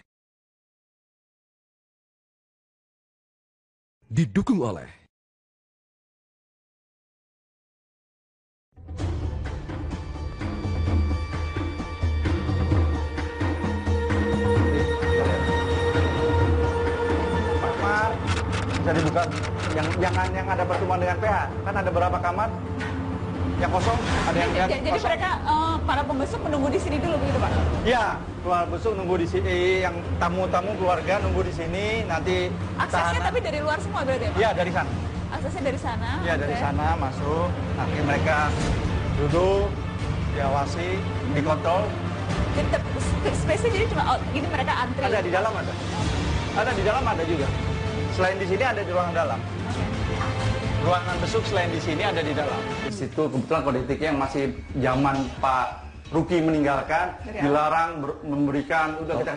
didukung oleh Bisa dibuka yang ada pertemuan dengan PH. Kan ada berapa kamar yang kosong, ada yang Jadi kosong. mereka para pembesuk menunggu di sini dulu begitu, Pak? Iya, keluarga besok nunggu di sini, yang tamu-tamu keluarga nunggu di sini, nanti Aksesnya tapi dari luar semua berarti ya, Pak? Iya, dari sana. Aksesnya dari sana? Iya, dari Oke. sana masuk, nanti mereka duduk, diawasi, dikontrol. Jadi space-nya jadi cuma ini mereka antri? Ada di dalam ada. Ada di dalam ada juga. Selain di sini ada di ruangan dalam. Ruangan besuk selain di sini ada di dalam. Di situ kebetulan kode etiknya yang masih zaman Pak Ruki meninggalkan, dilarang memberikan, udah kita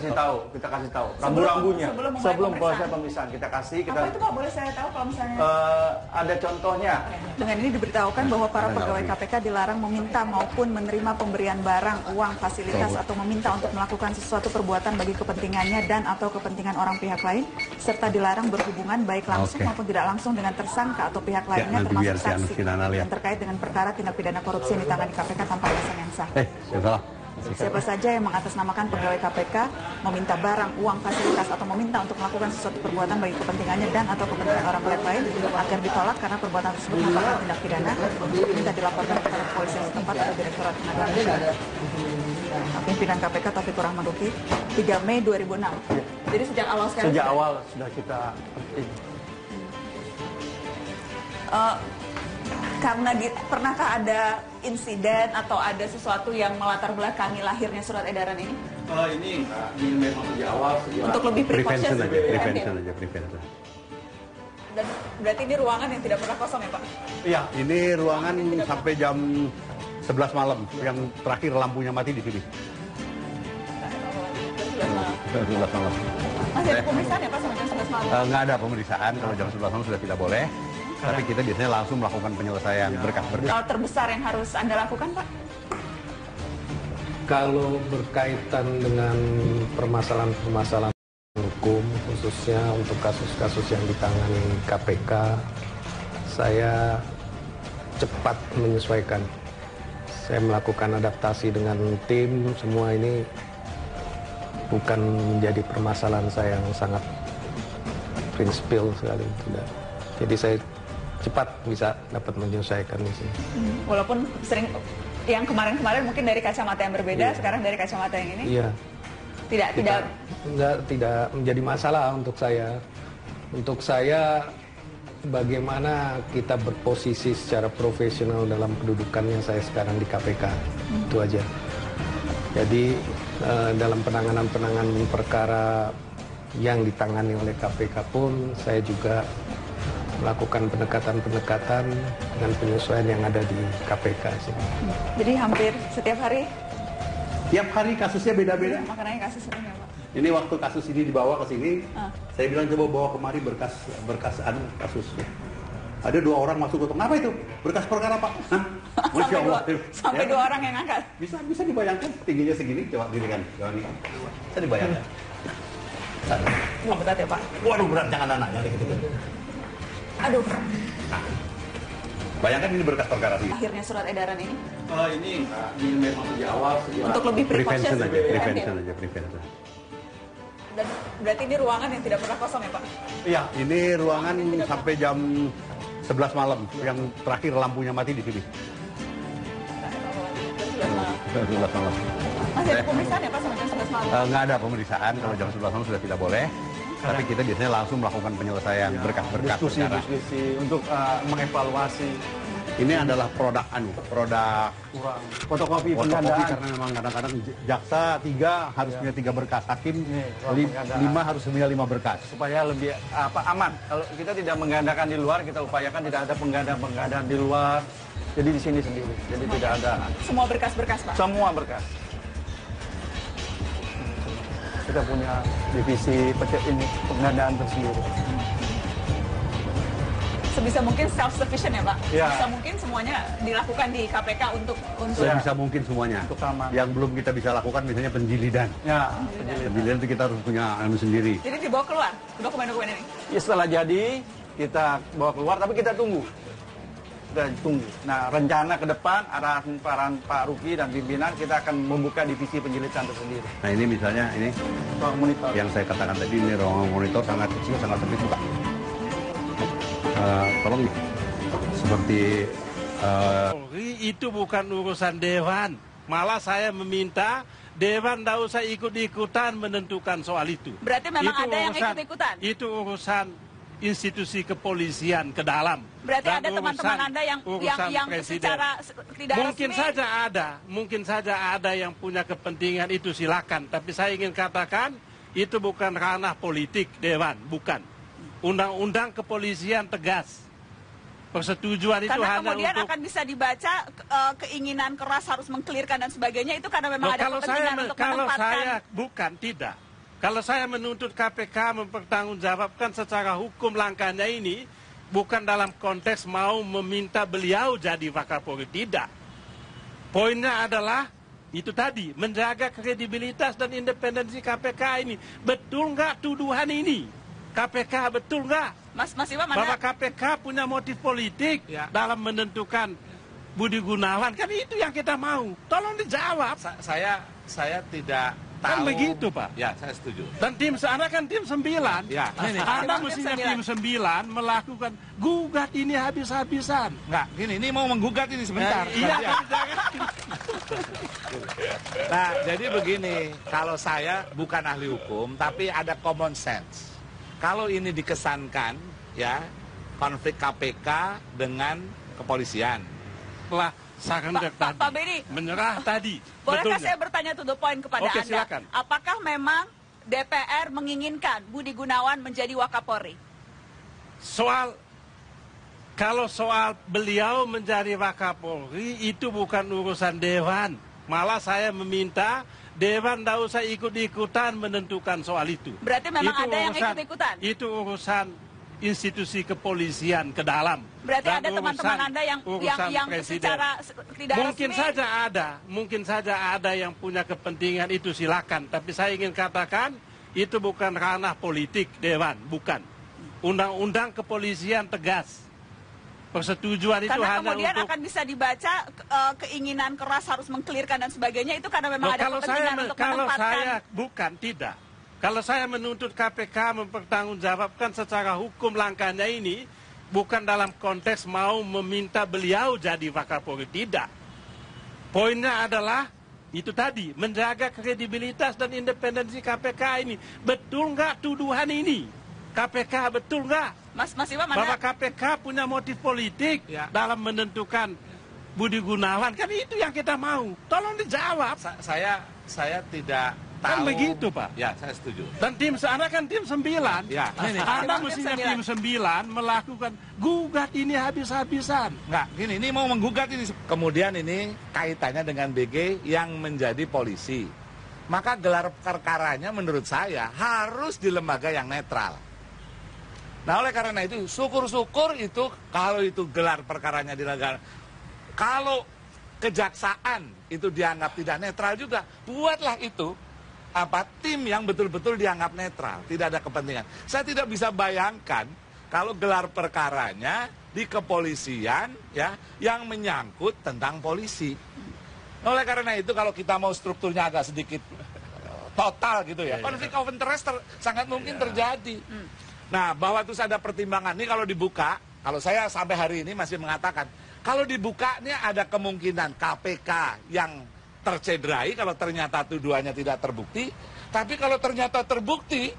kasih tahu, rambu-rambunya sebelum proses pemeriksaan kita kasih. Apa itu, Pak? Boleh saya tahu kalau misalnya? Ada contohnya. Dengan ini diberitahukan bahwa para pegawai KPK dilarang meminta maupun menerima pemberian barang, uang, fasilitas, atau meminta untuk melakukan sesuatu perbuatan bagi kepentingannya dan atau kepentingan orang pihak lain, serta dilarang berhubungan baik langsung maupun tidak langsung dengan tersangka atau pihak lainnya, termasuk saksi yang terkait dengan perkara tindak pidana korupsi yang ditangani KPK tanpa alasan yang sah. Siapa saja yang mengatasnamakan pegawai KPK meminta barang, uang, fasilitas, atau meminta untuk melakukan sesuatu perbuatan bagi kepentingannya dan atau kepentingan orang pihak lain agar ditolak karena perbuatan tersebut merupakan tindak pidana, minta dilaporkan kepada kepolisian setempat atau Direktorat Pengaduan Pidana. Pimpinan KPK Taufikur Rahman Ruki, 3 Mei 2006. Jadi sejak awal sekali. Sejak awal sudah kita. Karena pernahkah ada insiden atau ada sesuatu yang melatar belakangi lahirnya surat edaran ini? Ini memang sejak awal. Untuk lebih Prevention prevention aja. Dan berarti ini ruangan yang tidak pernah kosong ya, Pak? Iya, ini ruangan sampai jam 11 malam. Yang terakhir lampunya mati di sini. 11 malam. Masih ada pemeriksaan ya, Pak, sampai jam 11 malam? Nggak ada pemeriksaan, kalau jam 11 malam sudah tidak boleh. Tapi kita biasanya langsung melakukan penyelesaian berkas-berkas. Hal terbesar yang harus Anda lakukan, Pak? Kalau berkaitan dengan permasalahan-permasalahan hukum, khususnya untuk kasus-kasus yang ditangani KPK, saya cepat menyesuaikan. Saya melakukan adaptasi dengan tim, semua ini bukan menjadi permasalahan saya yang sangat prinsipil sekali, tidak. Jadi saya cepat bisa dapat menyesuaikan di sini. Walaupun sering yang kemarin-kemarin mungkin dari kacamata yang berbeda, sekarang dari kacamata yang ini. Iya. Tidak menjadi masalah untuk saya. Untuk saya, bagaimana kita berposisi secara profesional dalam kedudukannya saya sekarang di KPK, itu aja. Jadi dalam penanganan perkara yang ditangani oleh KPK pun saya juga melakukan pendekatan-pendekatan dengan penyesuaian yang ada di KPK. Jadi hampir setiap hari? Tiap hari kasusnya beda-beda. Makanya kasus ini, Pak. Ini waktu kasus ini dibawa ke sini, saya bilang coba bawa kemari berkas kasusnya. Ada 2 orang masuk ke apa itu? Berkas perkara, Pak. Hah? Masya Allah. Sampai 2 orang yang angkat. Bisa dibayangkan tingginya segini, coba gini kan. Bisa dibayangkan. Berat ya, Pak? Waduh, berat, jangan anaknya gitu. Aduh. Nah, bayangkan ini berkas perkara sih. Akhirnya surat edaran ini? Ini memang di awal. Untuk lebih prevention aja, prevention. prevention. Dan berarti ini ruangan yang tidak pernah kosong ya, Pak? Iya, ini ruangan sampai jam 11 malam. Yang terakhir lampunya mati di sini. 11 malam. Masih ada pemeriksaan ya, Pak, sampai jam 11 malam? Nggak ada pemeriksaan, kalau jam 11 malam sudah tidak boleh. Tapi kita biasanya langsung melakukan penyelesaian berkas-berkas perkara. Diskusi untuk mengevaluasi. Ini adalah produk fotokopi penggandaan. Karena memang kadang-kadang jaksa 3 harus punya 3 berkas, hakim 5 harus punya 5 berkas. Supaya lebih aman. Kalau kita tidak menggandakan di luar, kita upayakan tidak ada penggandaan di luar. Jadi di sini sendiri. Jadi tidak ada. Semua berkas-berkas, Pak? Semua berkas. Kita punya divisi penggandaan tersendiri. Sebisa mungkin self-sufficient ya, Pak? Ya. Sebisa mungkin semuanya dilakukan di KPK untuk Sebisa mungkin semuanya. Yang belum kita bisa lakukan misalnya penjilidan. Ya, penjilidan itu kita harus punya sendiri. Jadi dibawa keluar dokumen-dokumen ini? Ya, setelah jadi, kita bawa keluar, tapi kita tunggu. Kita tunggu. Nah, rencana ke depan, arahan Pak Ruki dan pimpinan, kita akan membuka divisi penjilidan tersendiri. Nah, ini misalnya, ini ruang monitor. Yang saya katakan tadi, ini ruang monitor sangat kecil, sangat sempit juga. Tolong nih, seperti itu bukan urusan Dewan. Malah saya meminta Dewan tidak usah ikut-ikutan menentukan soal itu. Berarti memang ada yang ikut-ikutan? Itu urusan institusi kepolisian ke dalam. Berarti ada teman-teman Anda yang secara tidak mungkin saja ada yang punya kepentingan itu, silakan. Tapi saya ingin katakan itu bukan ranah politik Dewan, bukan. Undang-undang kepolisian tegas. Persetujuan itu karena hanya kemudian untuk... akan bisa dibaca keinginan keras harus mengkelirkan dan sebagainya itu karena memang ada kepentingan untuk menempatkan. Kalau saya menuntut KPK mempertanggungjawabkan secara hukum langkahnya ini, bukan dalam konteks mau meminta beliau jadi Wakapolri, tidak. Poinnya adalah itu tadi, menjaga kredibilitas dan independensi KPK ini. Betul nggak tuduhan ini? KPK betul nggak? Mas Iwan, bahwa KPK punya motif politik dalam menentukan Budi Gunawan, kan itu yang kita mau. Tolong dijawab. Saya tidak tahu. Kan begitu, Pak. Ya, saya setuju. Dan tim sana kan tim 9. Ya. Anda mestinya tim 9 melakukan gugat ini habis-habisan. Enggak, gini, ini mau menggugat ini sebentar. Nah, jadi begini, kalau saya bukan ahli hukum, tapi ada common sense. Kalau ini dikesankan, ya, konflik KPK dengan kepolisian. Telah Sarendak tadi, Pak Benny, menyerah tadi. Bolehkah saya bertanya to the point kepada Anda? Silakan. Apakah memang DPR menginginkan Budi Gunawan menjadi Wakapolri? Kalau soal beliau menjadi Wakapolri itu bukan urusan Dewan. Malah saya meminta Dewan tidak usah ikut-ikutan menentukan soal itu. Berarti memang ada yang ikut-ikutan? Itu urusan institusi kepolisian ke dalam. Berarti ada teman-teman Anda yang secara tidak mungkin saja ada yang punya kepentingan itu, silakan. Tapi saya ingin katakan itu bukan ranah politik Dewan, bukan. Undang-undang kepolisian tegas. Persetujuan itu karena hanya kemudian untuk... akan bisa dibaca keinginan keras harus mengkelirkan dan sebagainya itu karena memang ada kepentingan untuk menempatkan. Kalau saya menuntut KPK mempertanggungjawabkan secara hukum langkahnya ini, bukan dalam konteks mau meminta beliau jadi Wakapolri, tidak. Poinnya adalah itu tadi, menjaga kredibilitas dan independensi KPK ini. Betul nggak tuduhan ini? KPK betul nggak? Mas Imam, bahwa KPK punya motif politik dalam menentukan Budi Gunawan, kan itu yang kita mau. Tolong dijawab. Saya tidak tahu. Kan begitu, Pak. Ya, saya setuju. Dan tim sana kan tim 9. Ya. Anda mestinya tim 9 melakukan gugat ini habis-habisan. Enggak, gini, ini mau menggugat ini. Kemudian ini kaitannya dengan BG yang menjadi polisi. Maka gelar perkaranya menurut saya harus di lembaga yang netral. Nah, oleh karena itu, syukur-syukur itu kalau itu gelar perkaranya di lembaga. Kalau kejaksaan itu dianggap tidak netral juga, buatlah itu tim yang betul-betul dianggap netral, tidak ada kepentingan. Saya tidak bisa bayangkan kalau gelar perkaranya di kepolisian ya yang menyangkut tentang polisi. Oleh karena itu kalau kita mau strukturnya agak sedikit total gitu ya, konflik of interest sangat mungkin terjadi. Nah, bahwa terus ada pertimbangan ini kalau dibuka, kalau saya sampai hari ini masih mengatakan kalau dibuka ini ada kemungkinan KPK yang tercederai kalau ternyata tuduhannya tidak terbukti, tapi kalau ternyata terbukti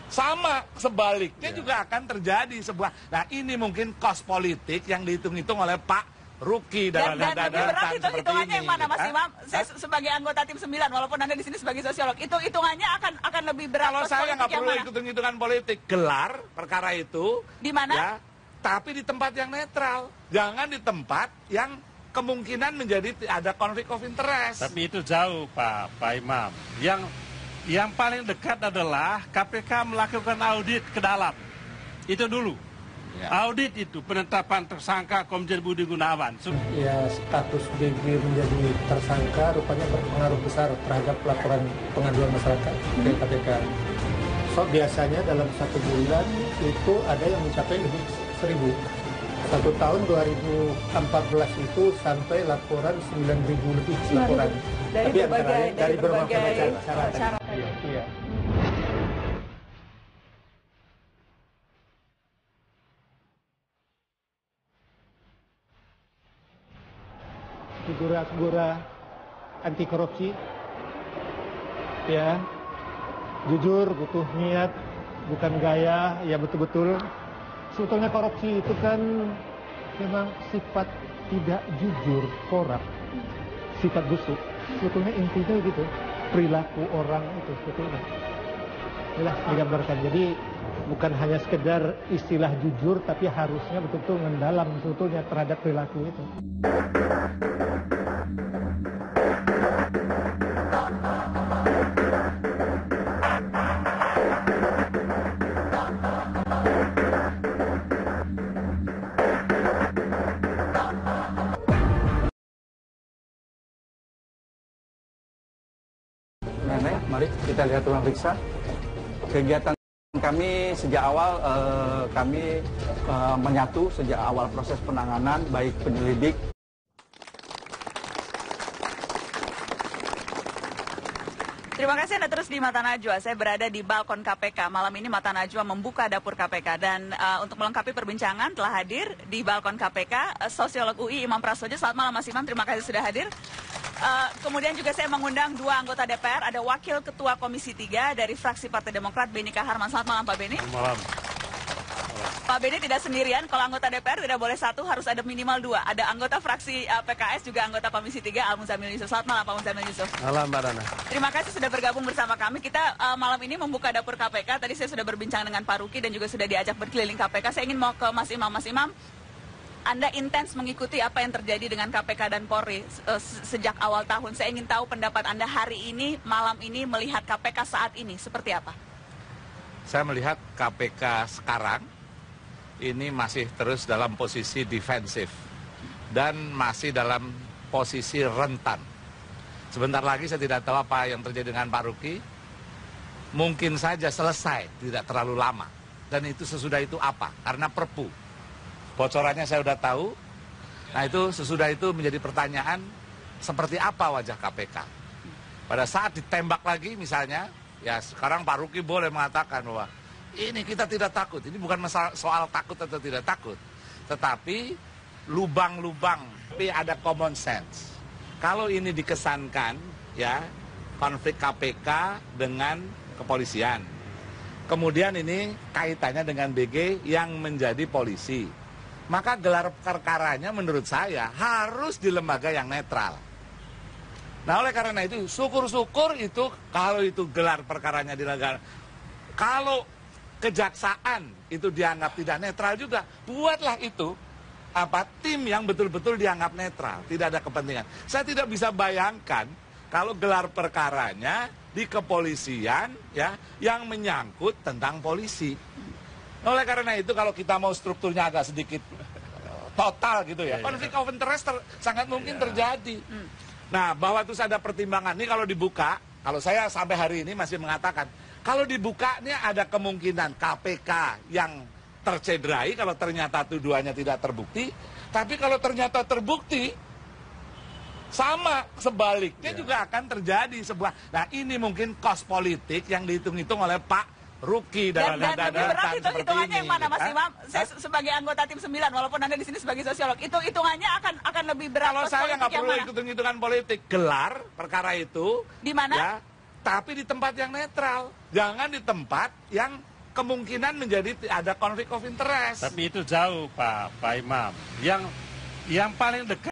sama sebaliknya juga akan terjadi sebuah. Nah, ini mungkin kos politik yang dihitung-hitung oleh Pak Ruki dan lebih berat itu hitungannya yang mana, Mas Imam? Saya sebagai anggota tim 9, walaupun Anda di sini sebagai sosiolog, itu hitungannya akan lebih berat. Kalau saya nggak perlu hitung-hitungan politik, gelar perkara itu di mana? Ya, tapi di tempat yang netral, jangan di tempat yang kemungkinan menjadi ada konflik of interest. Tapi itu jauh, Pak Imam. Yang paling dekat adalah KPK melakukan audit ke dalam. Itu dulu. Ya. Audit itu penetapan tersangka Komjen Budi Gunawan. Ya, status BG menjadi tersangka rupanya berpengaruh besar terhadap laporan pengaduan masyarakat ke KPK. So, biasanya dalam 1 bulan itu ada yang mencapai lebih 1.000. 1 tahun 2014 itu sampai laporan 9.000 lebih laporan. Dari berbagai cara. Iya. Figura-figura anti korupsi, ya, jujur, butuh niat, bukan gaya, ya betul-betul. Sebetulnya korupsi itu kan memang sifat tidak jujur, korup, sifat busuk. Sebetulnya intinya gitu, perilaku orang itu sebetulnya. Inilah digambarkan. Jadi bukan hanya sekedar istilah jujur, tapi harusnya betul-betul mendalam sebetulnya terhadap perilaku itu. Mari kita lihat ruang periksa. Kegiatan kami sejak awal kami menyatu sejak awal proses penanganan baik penyelidik. Terima kasih Anda terus di Mata Najwa. Saya berada di balkon KPK. Malam ini Mata Najwa membuka dapur KPK. Dan untuk melengkapi perbincangan telah hadir di balkon KPK Sosiolog UI Imam Prasojo. Selamat malam Mas Imam, terima kasih sudah hadir. Kemudian juga saya mengundang 2 anggota DPR. Ada Wakil Ketua Komisi 3 dari fraksi Partai Demokrat, Beni Kaharman. Selamat malam Pak Beni. Selamat malam. Pak Beni tidak sendirian, kalau anggota DPR tidak boleh 1, harus ada minimal 2. Ada anggota fraksi PKS, juga anggota Komisi 3, Al-Muzamil Yusuf. Selamat malam Pak Muzamil Yusuf. Malam Mbak Rana. Terima kasih sudah bergabung bersama kami. Kita malam ini membuka dapur KPK. Tadi saya sudah berbincang dengan Pak Ruki dan juga sudah diajak berkeliling KPK. Saya ingin mau ke Mas Imam. Mas Imam, Anda intens mengikuti apa yang terjadi dengan KPK dan Polri sejak awal tahun. Saya ingin tahu pendapat Anda hari ini, malam ini, melihat KPK saat ini seperti apa? Saya melihat KPK sekarang ini masih terus dalam posisi defensif dan masih dalam posisi rentan. Sebentar lagi saya tidak tahu apa yang terjadi dengan Pak Ruki. Mungkin saja selesai, tidak terlalu lama. Dan itu sesudah itu apa? Karena Perpu. Bocorannya saya sudah tahu. Nah itu sesudah itu menjadi pertanyaan seperti apa wajah KPK. Pada saat ditembak lagi misalnya, ya sekarang Pak Ruki boleh mengatakan bahwa ini kita tidak takut. Ini bukan masalah soal takut atau tidak takut. Tetapi lubang-lubang, tapi ada common sense. kalau ini dikesankan ya konflik KPK dengan kepolisian, kemudian ini kaitannya dengan BG yang menjadi polisi, maka gelar perkaranya menurut saya harus di lembaga yang netral. Nah oleh karena itu syukur-syukur itu kalau itu gelar perkaranya di lembaga, kalau kejaksaan itu dianggap tidak netral juga, buatlah itu tim yang betul-betul dianggap netral, tidak ada kepentingan. Saya tidak bisa bayangkan kalau gelar perkaranya di kepolisian ya yang menyangkut tentang polisi. Oleh karena itu kalau kita mau strukturnya agak sedikit total gitu ya, konflik of interest sangat mungkin terjadi. Nah bahwa terus ada pertimbangan, ini kalau dibuka, kalau saya sampai hari ini masih mengatakan, kalau dibuka ini ada kemungkinan KPK yang tercederai kalau ternyata tuduhannya tidak terbukti, tapi kalau ternyata terbukti, sama sebaliknya juga akan terjadi sebuah. Nah ini mungkin kos politik yang dihitung-hitung oleh Pak Ruki dan lebih berat itu hitungannya yang mana Mas Imam? Saya sebagai anggota tim 9, walaupun Anda di sini sebagai sosiolog, itu hitungannya akan lebih berat. Kalau saya nggak perlu hitung-hitungan politik, gelar perkara itu di mana? Ya, tapi di tempat yang netral, jangan di tempat yang kemungkinan menjadi ada konflik of interest. Tapi itu jauh Pak Imam. Yang paling dekat